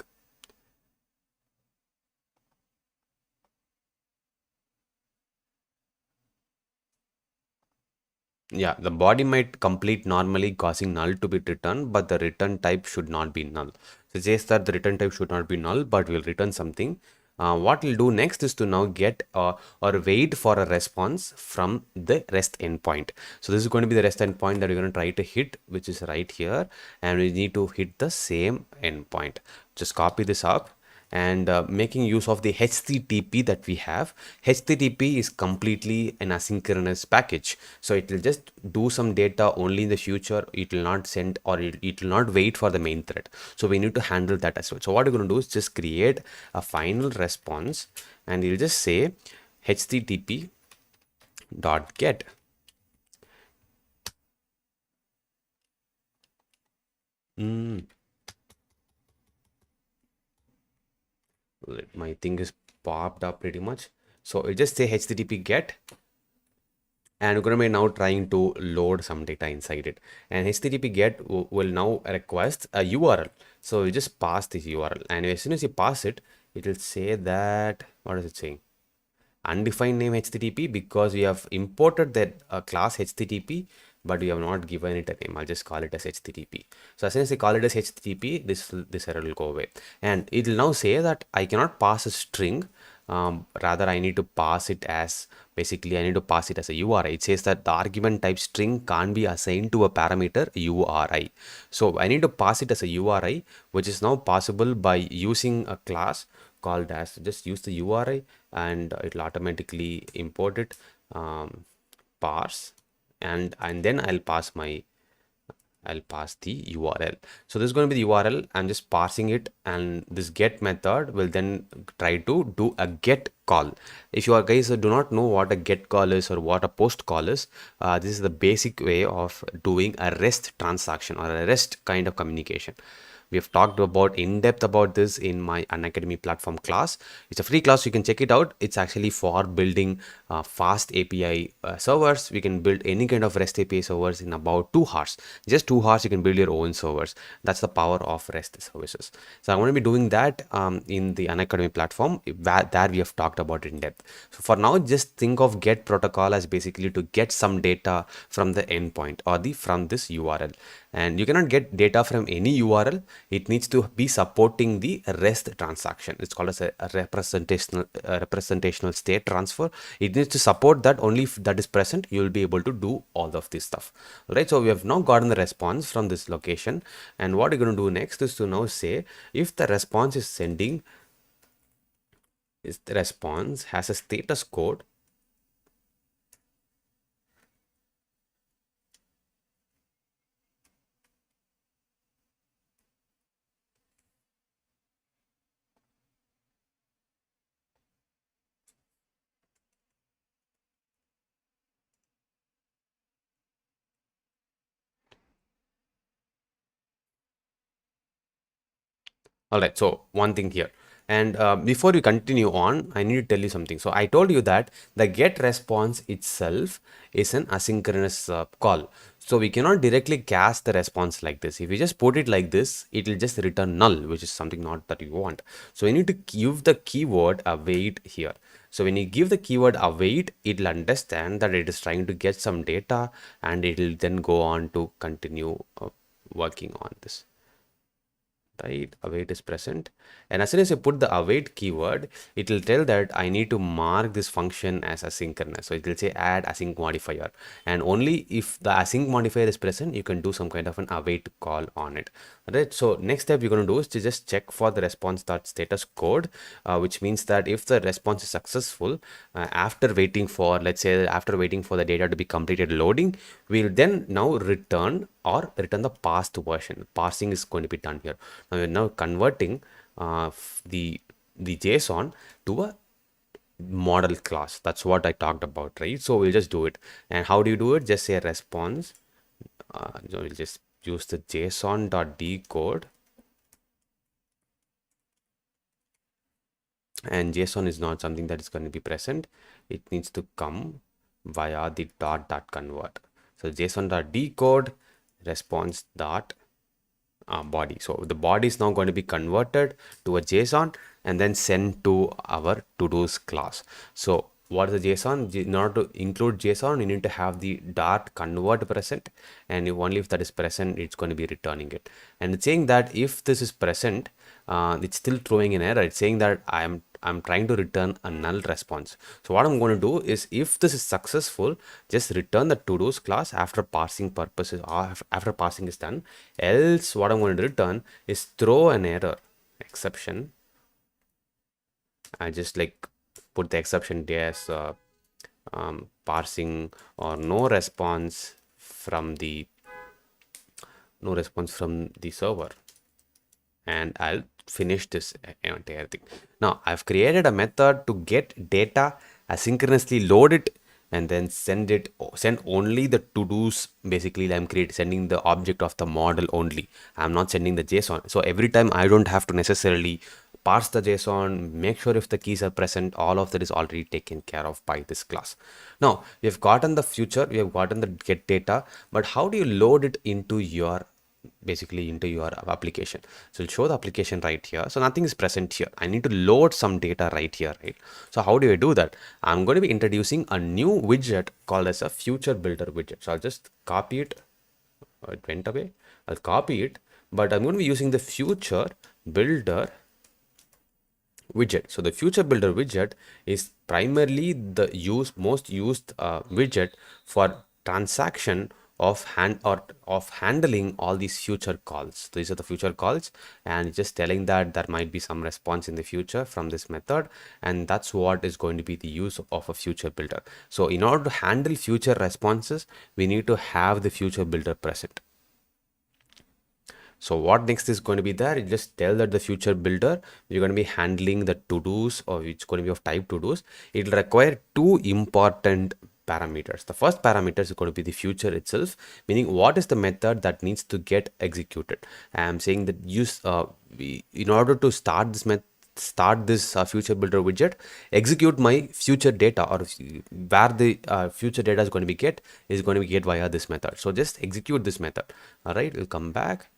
Yeah, the body might complete normally, causing null to be returned, but the return type should not be null. So it says that the return type should not be null, but will return something. What we'll do next is to now get or wait for a response from the REST endpoint. So this is going to be the REST endpoint that we're going to try to hit, which is right here, and we need to hit the same endpoint. Just copy this up, and making use of the HTTP that we have. HTTP is completely an asynchronous package, so it will just do some data only in the future. It will not send, or it will not wait for the main thread. So we need to handle that as well. So what we're going to do is just create a final response, and you'll just say HTTP dot get. My thing is popped up pretty much. So it just say HTTP get, and we're going to be now trying to load some data inside it. And HTTP get will now request a URL. So you just pass this URL, and as soon as you pass it, it will say that, what is it saying? Undefined name HTTP, because we have imported that class HTTP, but we have not given it a name. I'll just call it as HTTP. So as soon as I call it as HTTP, this error will go away, and it will now say that I cannot pass a string. Rather, I need to pass it as, basically I need to pass it as a URI. It says that the argument type string can't be assigned to a parameter URI. So I need to pass it as a URI, which is now possible by using a class called as, just use the URI, and it will automatically import it, parse, and then I'll pass the URL. So this is going to be the URL. I'm just parsing it, and this get method will then try to do a get call. If you guys do not know what a get call is or what a post call is, this is the basic way of doing a REST transaction or a REST kind of communication. We have talked about in depth about this in my Unacademy platform class. It's a free class, you can check it out. It's actually for building fast API servers. We can build any kind of REST API servers in about 2 hours. Just 2 hours, you can build your own servers. That's the power of REST services. So I'm going to be doing that in the Unacademy platform, that we have talked about in depth. So for now, just think of get protocol as basically to get some data from the endpoint or from this URL. And you cannot get data from any URL. It needs to be supporting the REST transaction. It's called as a representational state transfer. It needs to support that. Only if that is present, you will be able to do all of this stuff. Right. So we have now gotten the response from this location. And what we're going to do next is to now say if the response is sending, is the response has a status code. All right, so one thing here. And before you continue on, I need to tell you something. So I told you that the get response itself is an asynchronous call. So we cannot directly cast the response like this. If you just put it like this, it will just return null, which is something not that you want. So you need to give the keyword await here. So when you give the keyword await, it will understand that it is trying to get some data, and it will then go on to continue working on this. Right, await is present, and as soon as you put the await keyword, it will tell that I need to mark this function as asynchronous. So it will say add async modifier, and only if the async modifier is present, you can do some kind of an await call on it. Right, so next step you're going to do is to just check for the response.status code, which means that if the response is successful, after waiting for, let's say after waiting for the data to be completed loading, we'll then now return the parsed version. Parsing is going to be done here. Now we're now converting the JSON to a model class. That's what I talked about, right? So we'll just do it. And how do you do it? Just say response. So we'll just use the JSON.decode and JSON is not something that is going to be present. It needs to come via the dot convert. So JSON dot decode response dot body. So the body is now going to be converted to a JSON and then sent to our to-dos class. So what is the JSON? In order to include JSON, you need to have the dot convert present, and only if that is present, it's going to be returning it. And it's saying that if this is present, it's still throwing an error. It's saying that I'm trying to return a null response. So what I'm going to do is, if this is successful, just return the to-dos class after parsing purposes, or after parsing is done. Else what I'm going to return is throw an error exception. I just like put the exception as parsing or no response from the server, and I'll finish this entire thing. Now I've created a method to get data, asynchronously load it, and then send only the to-dos. Basically I'm sending the object of the model only. I'm not sending the JSON. So every time I don't have to necessarily parse the JSON, make sure if the keys are present. All of that is already taken care of by this class. Now we have gotten the future, we have gotten the get data, but how do you load it into your application? So it'll show the application right here. So nothing is present here. I need to load some data right here, right? So how do I do that? I'm going to be introducing a new widget called as a future builder widget. So I'll just copy it. It went away. I'll copy it, but I'm going to be using the future builder widget. So the future builder widget is primarily the most used widget for transaction of handling all these future calls. These are the future calls, and just telling that there might be some response in the future from this method, and that's what is going to be the use of a future builder. So in order to handle future responses, we need to have the future builder present. So what next is going to be there? You just tell that the future builder, you're going to be handling the to-dos, or it's going to be of type to-dos. It will require two important parameters. The first parameter is going to be the future itself, meaning what is the method that needs to get executed. I'm saying that in order to start this future builder widget, execute my future data, or where the future data is going to be get via this method. So just execute this method. All right, we'll come back.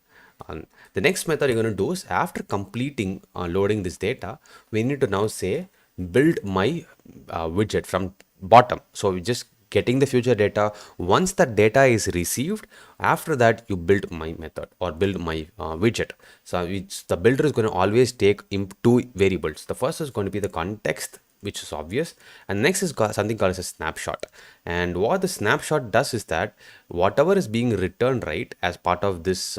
The next method you're going to do is, after completing loading this data, we need to now say build my widget from bottom. So we're just getting the future data. Once the data is received, after that you build my method or build my widget. So the builder is going to always take two variables. The first is going to be the context, which is obvious, and next is something called as a snapshot. And what the snapshot does is that whatever is being returned right as part of this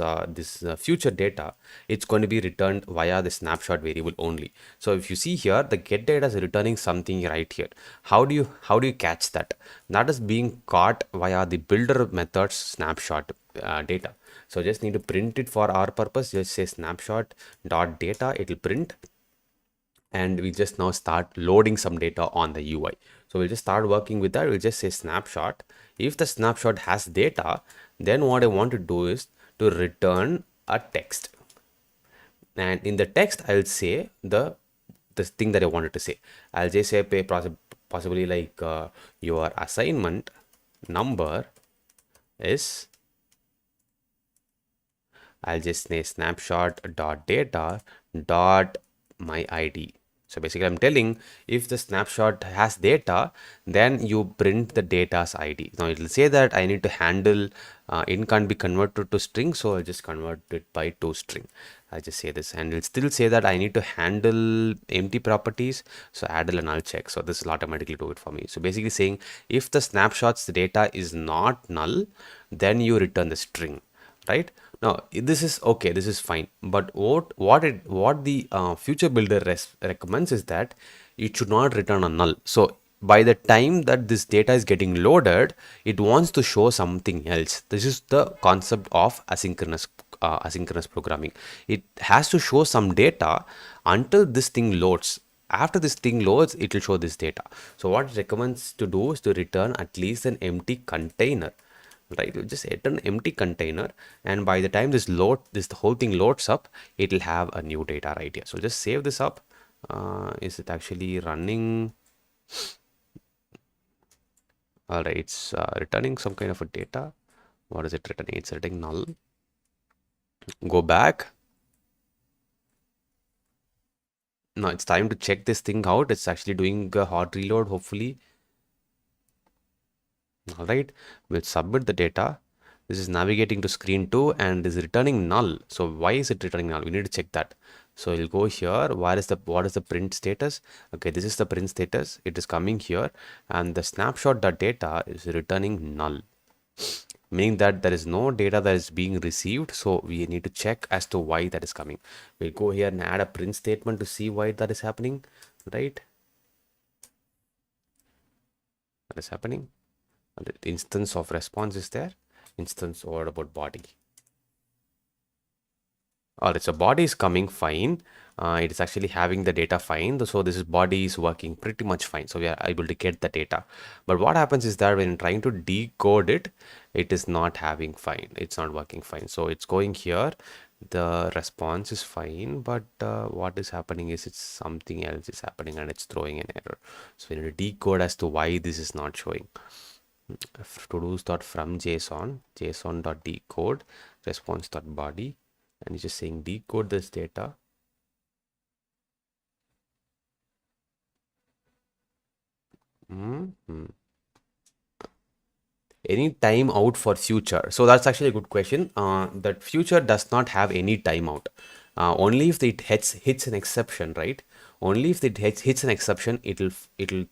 future data, it's going to be returned via the snapshot variable only. So if you see here, the get data is returning something right here. How do you catch that? That is being caught via the builder method's snapshot data. So just need to print it for our purpose. Just say snapshot dot data, it will print, and we just now start loading some data on the UI. So we'll just start working with that. We'll just say snapshot. If the snapshot has data, then what I want to do is to return a text, and in the text I'll say the thing that I wanted to say. I'll just say possibly like your assignment number is, I'll just say snapshot dot data dot my ID. So basically I'm telling, if the snapshot has data, then you print the data's ID. Now it will say that I need to handle int can't be converted to string, so I'll just convert it by to string. I just say this, and it'll still say that I need to handle empty properties, so add a null check. So this will automatically do it for me. So basically saying, if the snapshot's data is not null, then you return the string, right? Now this is okay, this is fine, but what the future builder recommends is that it should not return a null. So by the time that this data is getting loaded, it wants to show something else. This is the concept of asynchronous programming. It has to show some data until this thing loads. After this thing loads, it will show this data. So what it recommends to do is to return at least an empty container. Right, you just enter an empty container, and by the time the whole thing loads up, it will have a new data right here. So just save this up, Is it actually running? All right, it's returning some kind of a data. What is it returning? It's returning null. Go back. Now it's time to check this thing out. It's actually doing a hot reload, hopefully. All right, we'll submit the data. This is navigating to screen 2 and is returning null. So why is it returning null? We need to check that. So you'll go here. What is the print status? Okay, this is the print status. It is coming here, and the snapshot.data is returning null, meaning that there is no data that is being received. So we need to check as to why that is coming. We'll go here and add a print statement to see why that is happening. Right? That is happening. The instance of response is there. Instance or about body. All right, so body is coming fine. It is actually having the data fine. So this is body is working pretty much fine. So we are able to get the data. But what happens is that when trying to decode it, it is not having fine. It's not working fine. So it's going here. The response is fine, but what is happening is it's something else is happening and it's throwing an error. So we need to decode as to why this is not showing. To-dos.from json.decode response.body, and it's just saying decode this data. Any timeout for future? So that's actually a good question. That future does not have any timeout. Only if it hits an exception, right? Only if it hits an exception, it'll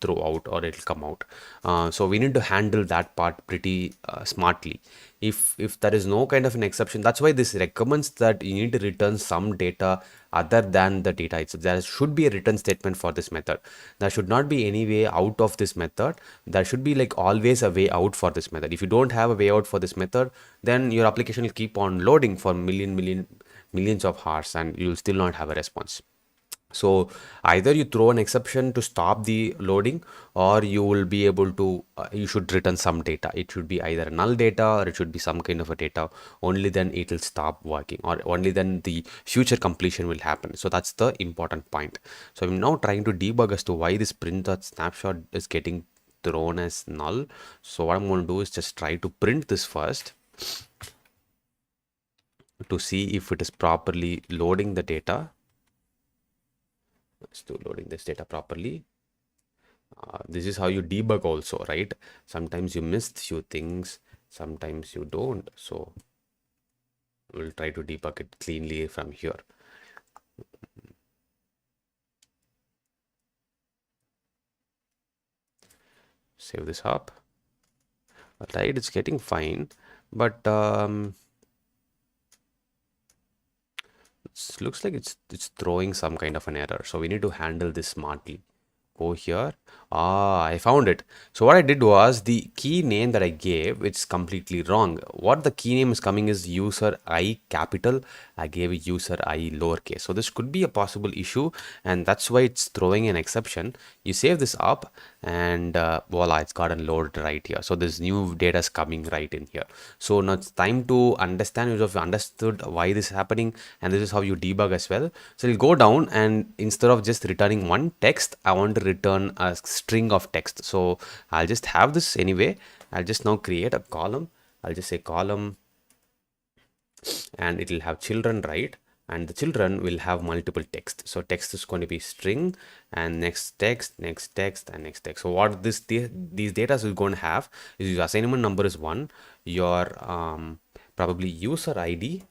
throw out or it'll come out. So we need to handle that part pretty smartly. If there is no kind of an exception, that's why this recommends that you need to return some data other than the data itself. There should be a return statement for this method. There should not be any way out of this method. There should be like always a way out for this method. If you don't have a way out for this method, then your application will keep on loading for millions of hours and you'll still not have a response. So either you throw an exception to stop the loading, or you will be able to you should return some data. It should be either null data or it should be some kind of a data. Only then it will stop working, or only then the future completion will happen. So that's the important point. So I'm now trying to debug as to why this print.snapshot is getting thrown as null. So what I'm going to do is just try to print this first to see if it is properly loading the data. Let's do loading this data properly. This is how you debug also, right? Sometimes you missed few things, sometimes you don't. So we'll try to debug it cleanly from here. Save this up. Right, it's getting fine, but it looks like it's throwing some kind of an error. So we need to handle this smartly. Go here. I found it. So what I did was the key name that I gave, it's completely wrong. What the key name is coming is user I capital. I gave user I lowercase. So this could be a possible issue, and that's why it's throwing an exception. You save this up and voila, it's gotten loaded right here. So this new data is coming right in here. So now it's time to understand. You have understood why this is happening, and this is how you debug as well. So you'll go down, and instead of just returning one text, I want to return a string of text. So I'll just have this anyway. I'll just now create a column. I'll just say column, and it will have children, right? And the children will have multiple text. So text is going to be string, and next text, and next text. So what these data is going to have is your assignment number is 1, your probably user ID.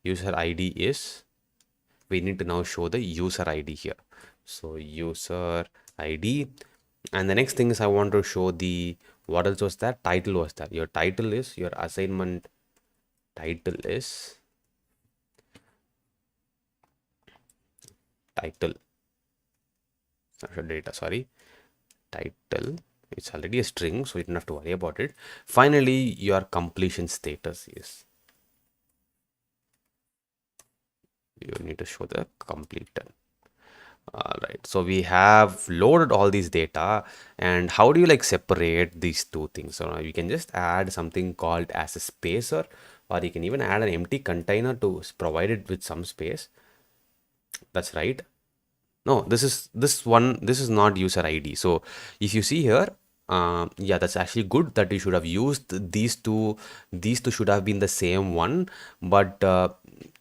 User ID is, we need to now show the user ID here. So user ID, and the next thing is I want to show the, what else was that? Title was that. Your title is, your assignment title is title. Data, sorry. Title. It's already a string, so you don't have to worry about it. Finally, your completion status is, you need to show the completed. All right, so we have loaded all these data, and how do you like separate these two things? So you can just add something called as a spacer or you can even add an empty container to provide it with some space. That's right. No, this is not user ID. So if you see here, yeah, that's actually good that you should have used these two. These two should have been the same one, but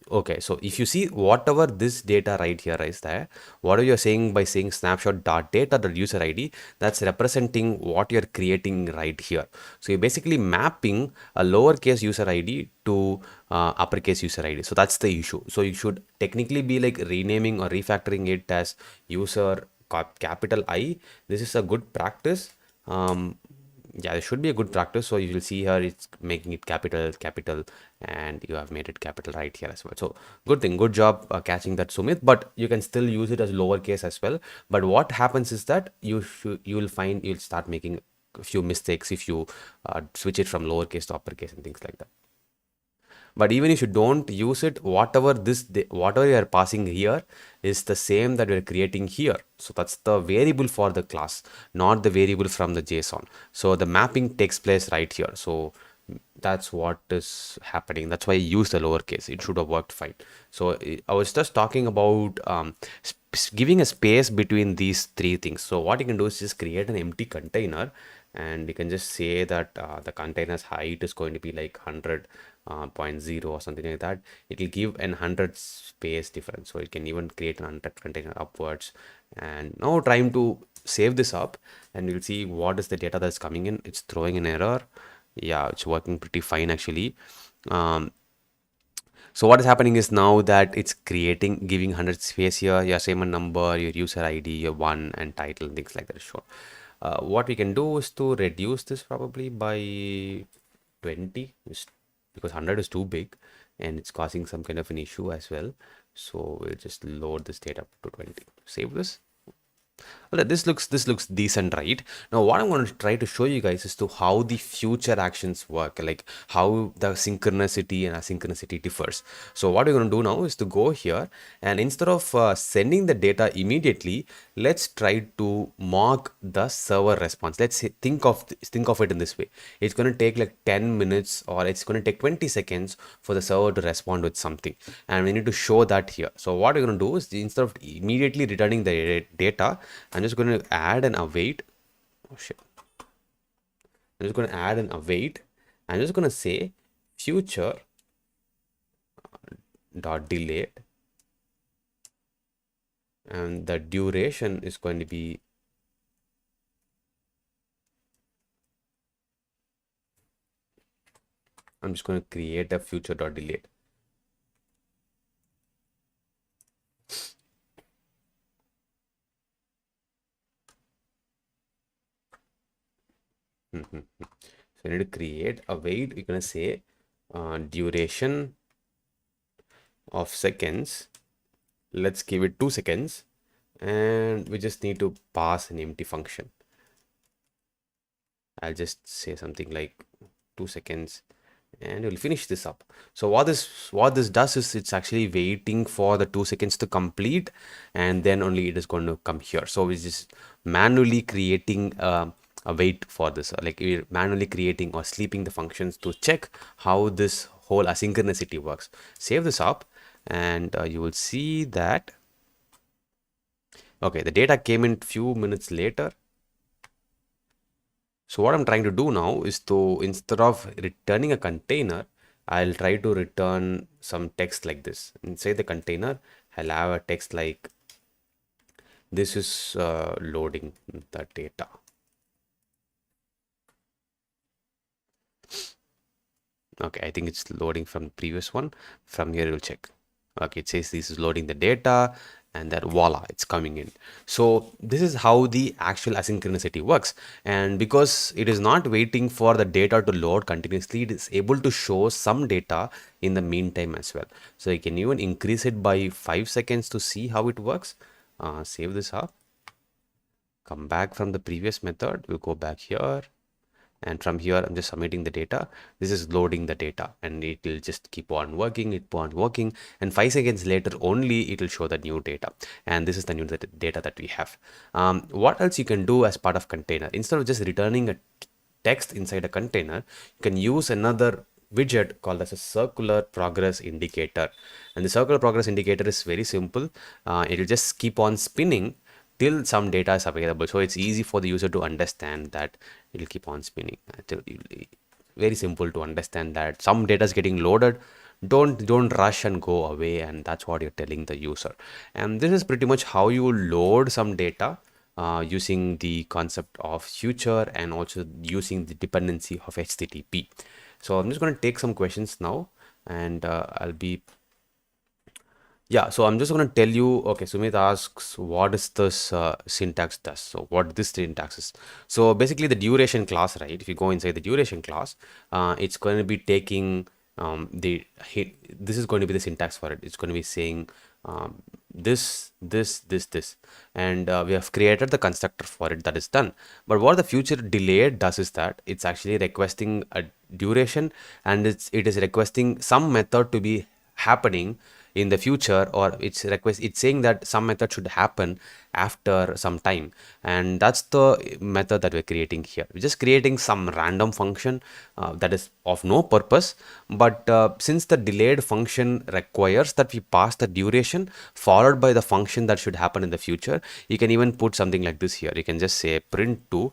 okay. So if you see whatever this data right here is there, whatever you're saying by saying snapshot dot data dot user ID, that's representing what you're creating right here. So you're basically mapping a lowercase user ID to uppercase user ID. So that's the issue. So you should technically be like renaming or refactoring it as user capital I. This is a good practice. Yeah, it should be a good practice. So you will see here it's making it capital, and you have made it capital right here as well. So good thing, good job catching that, Sumit. But you can still use it as lowercase as well. But what happens is that you'll find you'll start making a few mistakes if you switch it from lowercase to uppercase and things like that. But even if you don't use it, whatever you are passing here is the same that we're creating here. So that's the variable for the class, not the variable from the JSON. So the mapping takes place right here. So that's what is happening. That's why I used the lowercase. It should have worked fine. So I was just talking about giving a space between these three things. So what you can do is just create an empty container, and you can just say that the container's height is going to be like 100.0 or something like that. It will give an 100 space difference. So you can even create an 100 container upwards. And now trying to save this up, and you'll see what is the data that's coming in. It's throwing an error. Yeah, it's working pretty fine actually. So what is happening is now that it's giving 100 space here, your assignment number, your user ID, your one, and title, things like that is shown. What we can do is to reduce this probably by 20, because 100 is too big and it's causing some kind of an issue as well. So we'll just load this data to 20. Save this. Well, this looks decent, right? Now what I'm going to try to show you guys is to how the future actions work, like how the synchronicity and asynchronicity differs. So what we're going to do now is to go here, and instead of sending the data immediately, let's try to mark the server response. Let's say, think of it in this way. It's going to take like 10 minutes, or it's going to take 20 seconds for the server to respond with something, and we need to show that here. So what we're going to do is, instead of immediately returning the data, I'm just going to add an await. Oh shit. I'm just going to add an await. I'm just going to say future dot delayed, and the duration is going to be I'm just going to create a future dot delayed. So I need to create a wait. You're going to say duration of seconds. Let's give it 2 seconds, and we just need to pass an empty function. I'll just say something like 2 seconds, and we'll finish this up. So what this does is it's actually waiting for the 2 seconds to complete, and then only it is going to come here. So we're just manually creating a wait for this, like we're manually creating or sleeping the functions to check how this whole asynchronicity works. Save this up, and you will see that okay, the data came in few minutes later. So what I'm trying to do now is to, instead of returning a container, I'll try to return some text like this. Inside the container, I'll have a text like this is loading the data. Okay, I think it's loading from the previous one. From here, we'll check. Okay, it says this is loading the data, and that voila, it's coming in. So this is how the actual asynchronicity works. And because it is not waiting for the data to load continuously, it is able to show some data in the meantime as well. So you can even increase it by 5 seconds to see how it works. Save this up. Come back from the previous method. We'll go back here. And from here, I'm just submitting the data. This is loading the data, and it will just keep on working. And 5 seconds later only, it will show the new data. And this is the new data that we have. What else you can do as part of container? Instead of just returning a text inside a container, you can use another widget called as a circular progress indicator. And the circular progress indicator is very simple. It will just keep on spinning till some data is available. So it's easy for the user to understand that it will keep on spinning until very simple to understand that some data is getting loaded. Don't rush and go away, and that's what you're telling the user. And this is pretty much how you load some data using the concept of future and also using the dependency of HTTP. So I'm just going to take some questions now, and so I'm just going to tell you. Okay, Sumit asks, what is this syntax does? So what this syntax is. So basically the duration class, right? If you go inside the duration class, it's going to be taking this is going to be the syntax for it. It's going to be saying this, and we have created the constructor for it. That is done. But what the future delayed does is that it's actually requesting a duration, and it is requesting some method to be happening in the future, or it's saying that some method should happen after some time, and that's the method that we're creating here. We're just creating some random function that is of no purpose, but since the delayed function requires that we pass the duration followed by the function that should happen in the future, you can even put something like this here. You can just say print to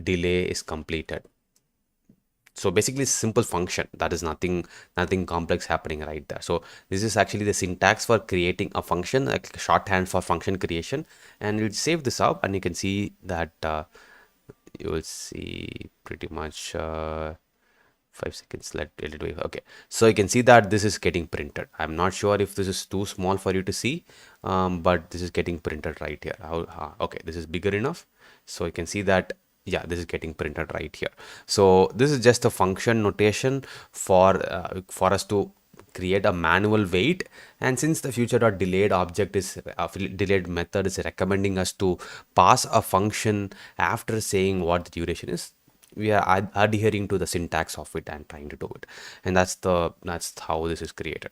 delay is completed. So basically simple function, that is nothing complex happening right there. So this is actually the syntax for creating a function, like shorthand for function creation. And you'll save this up, and you can see that you will see pretty much 5 seconds. Let it wait. Okay, so you can see that this is getting printed. I'm not sure if this is too small for you to see, but this is getting printed right here. Okay, this is bigger enough, so you can see that, yeah, this is getting printed right here. So this is just a function notation for us to create a manual wait. And since the future.delayed object is delayed method is recommending us to pass a function after saying what the duration is, we are adhering to the syntax of it and trying to do it. And that's how this is created.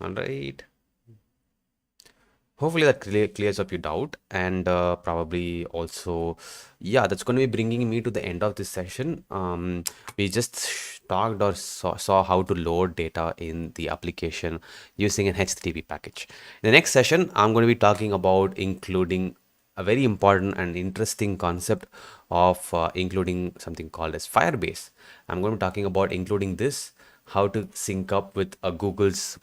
All right, hopefully that clears up your doubt. And probably also, yeah, that's going to be bringing me to the end of this session. We just talked or saw how to load data in the application using an HTTP package. In the next session, I'm going to be talking about including a very important and interesting concept of including something called as Firebase. I'm going to be talking about including this, how to sync up with a Google's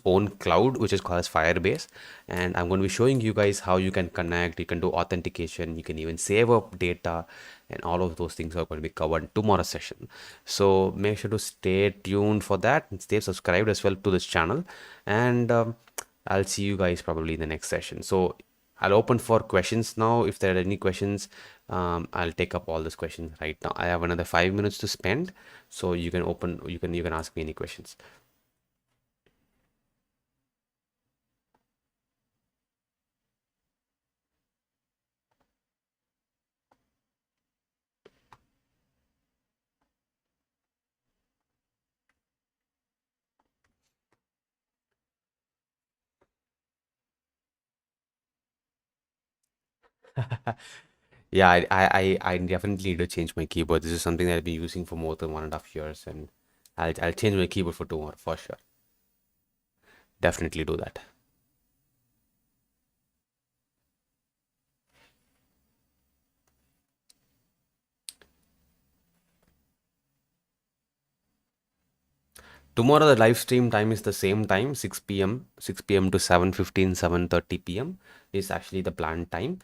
own cloud, which is called as Firebase. And I'm going to be showing you guys how you can connect, you can do authentication, you can even save up data, and all of those things are going to be covered in tomorrow's session. So make sure to stay tuned for that and stay subscribed as well to this channel. And I'll see you guys probably in the next session. So I'll open for questions now. If there are any questions, I'll take up all these questions right now. I have another 5 minutes to spend, so you can ask me any questions. Yeah, I definitely need to change my keyboard. This is something that I've been using for more than 1.5 years, and I'll change my keyboard for tomorrow for sure. Definitely do that. Tomorrow the live stream time is the same time, 6 p.m. 6 p.m. to 7:15, 7:30 p.m. is actually the planned time.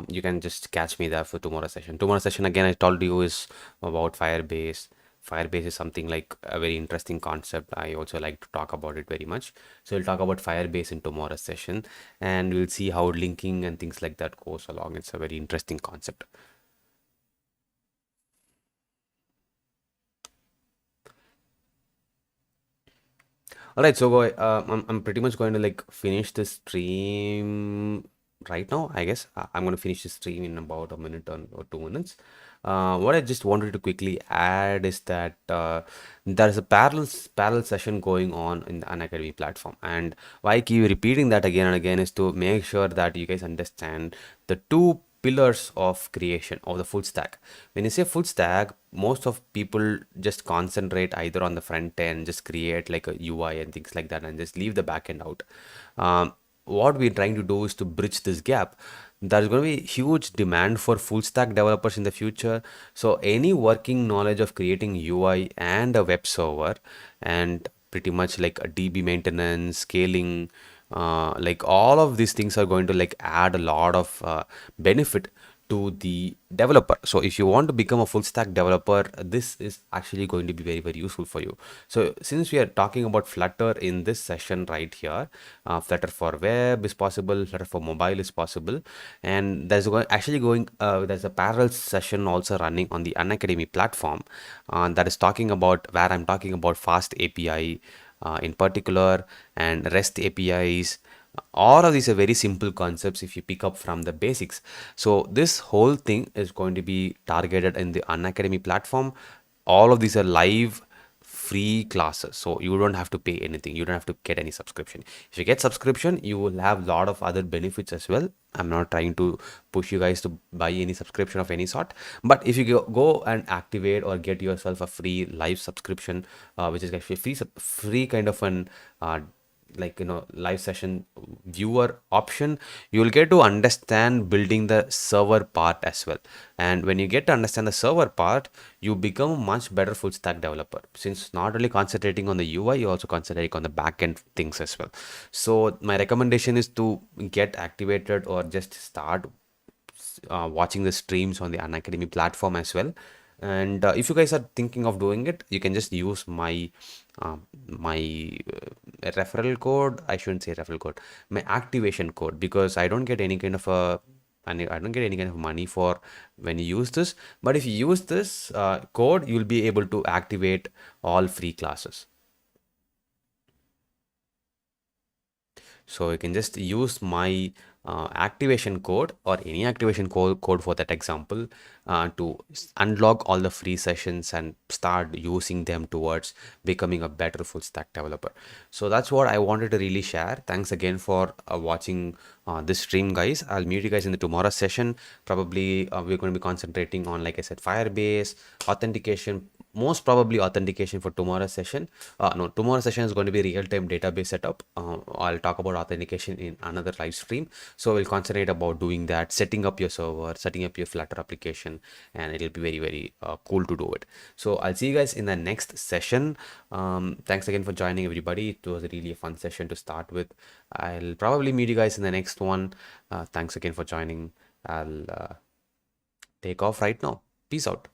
You can just catch me there for tomorrow's session. Tomorrow's session, again, I told you, is about Firebase. Firebase is something like a very interesting concept. I also like to talk about it very much. So we'll talk about Firebase in tomorrow's session, and we'll see how linking and things like that goes along. It's a very interesting concept. All right, so I'm pretty much going to like finish the stream right now. I guess I'm going to finish the stream in about a minute or 2 minutes. What I just wanted to quickly add is that there is a parallel session going on in the Unacademy platform, and why I keep repeating that again and again is to make sure that you guys understand the two pillars of creation of the full stack. When you say full stack, most of people just concentrate either on the front end, just create like a UI and things like that, and just leave the back end out. What we're trying to do is to bridge this gap. There's going to be huge demand for full stack developers in the future. So any working knowledge of creating UI and a web server, and pretty much like a DB maintenance, scaling, like all of these things are going to like add a lot of benefit to the developer. So if you want to become a full stack developer, this is actually going to be very, very useful for you. So since we are talking about Flutter in this session right here, Flutter for web is possible, Flutter for mobile is possible, and there's a parallel session also running on the Unacademy platform that is talking about, where I'm talking about fast API in particular, and REST APIs. All of these are very simple concepts if you pick up from the basics. So this whole thing is going to be targeted in the Unacademy platform. All of these are live free classes, so you don't have to pay anything, you don't have to get any subscription. If you get subscription, you will have a lot of other benefits as well. I'm not trying to push you guys to buy any subscription of any sort, but if you go and activate or get yourself a free live subscription, which is actually free kind of an like, you know, live session viewer option, you will get to understand building the server part as well. And when you get to understand the server part, you become a much better full stack developer, since not only concentrating on the UI, you also concentrating on the back end things as well. So my recommendation is to get activated or just start watching the streams on the Unacademy platform as well. And if you guys are thinking of doing it, you can just use my referral code. I shouldn't say referral code, my activation code, because I don't get any kind of a, and I don't get any kind of money for when you use this. But if you use this code, you'll be able to activate all free classes. So you can just use my activation code or any activation code for that example to unlock all the free sessions and start using them towards becoming a better full stack developer. So that's what I wanted to really share. Thanks again for watching this stream, guys. I'll meet you guys in the tomorrow's session. Probably we're going to be concentrating on, like I said, Firebase, authentication, most probably authentication for tomorrow's session. No, tomorrow's session is going to be real-time database setup. I'll talk about authentication in another live stream. So we'll concentrate about doing that, setting up your server, setting up your Flutter application, and it'll be very, very cool to do it. So I'll see you guys in the next session. Thanks again for joining, everybody. It was really a fun session to start with. I'll probably meet you guys in the next one. Thanks again for joining. I'll take off right now. Peace out.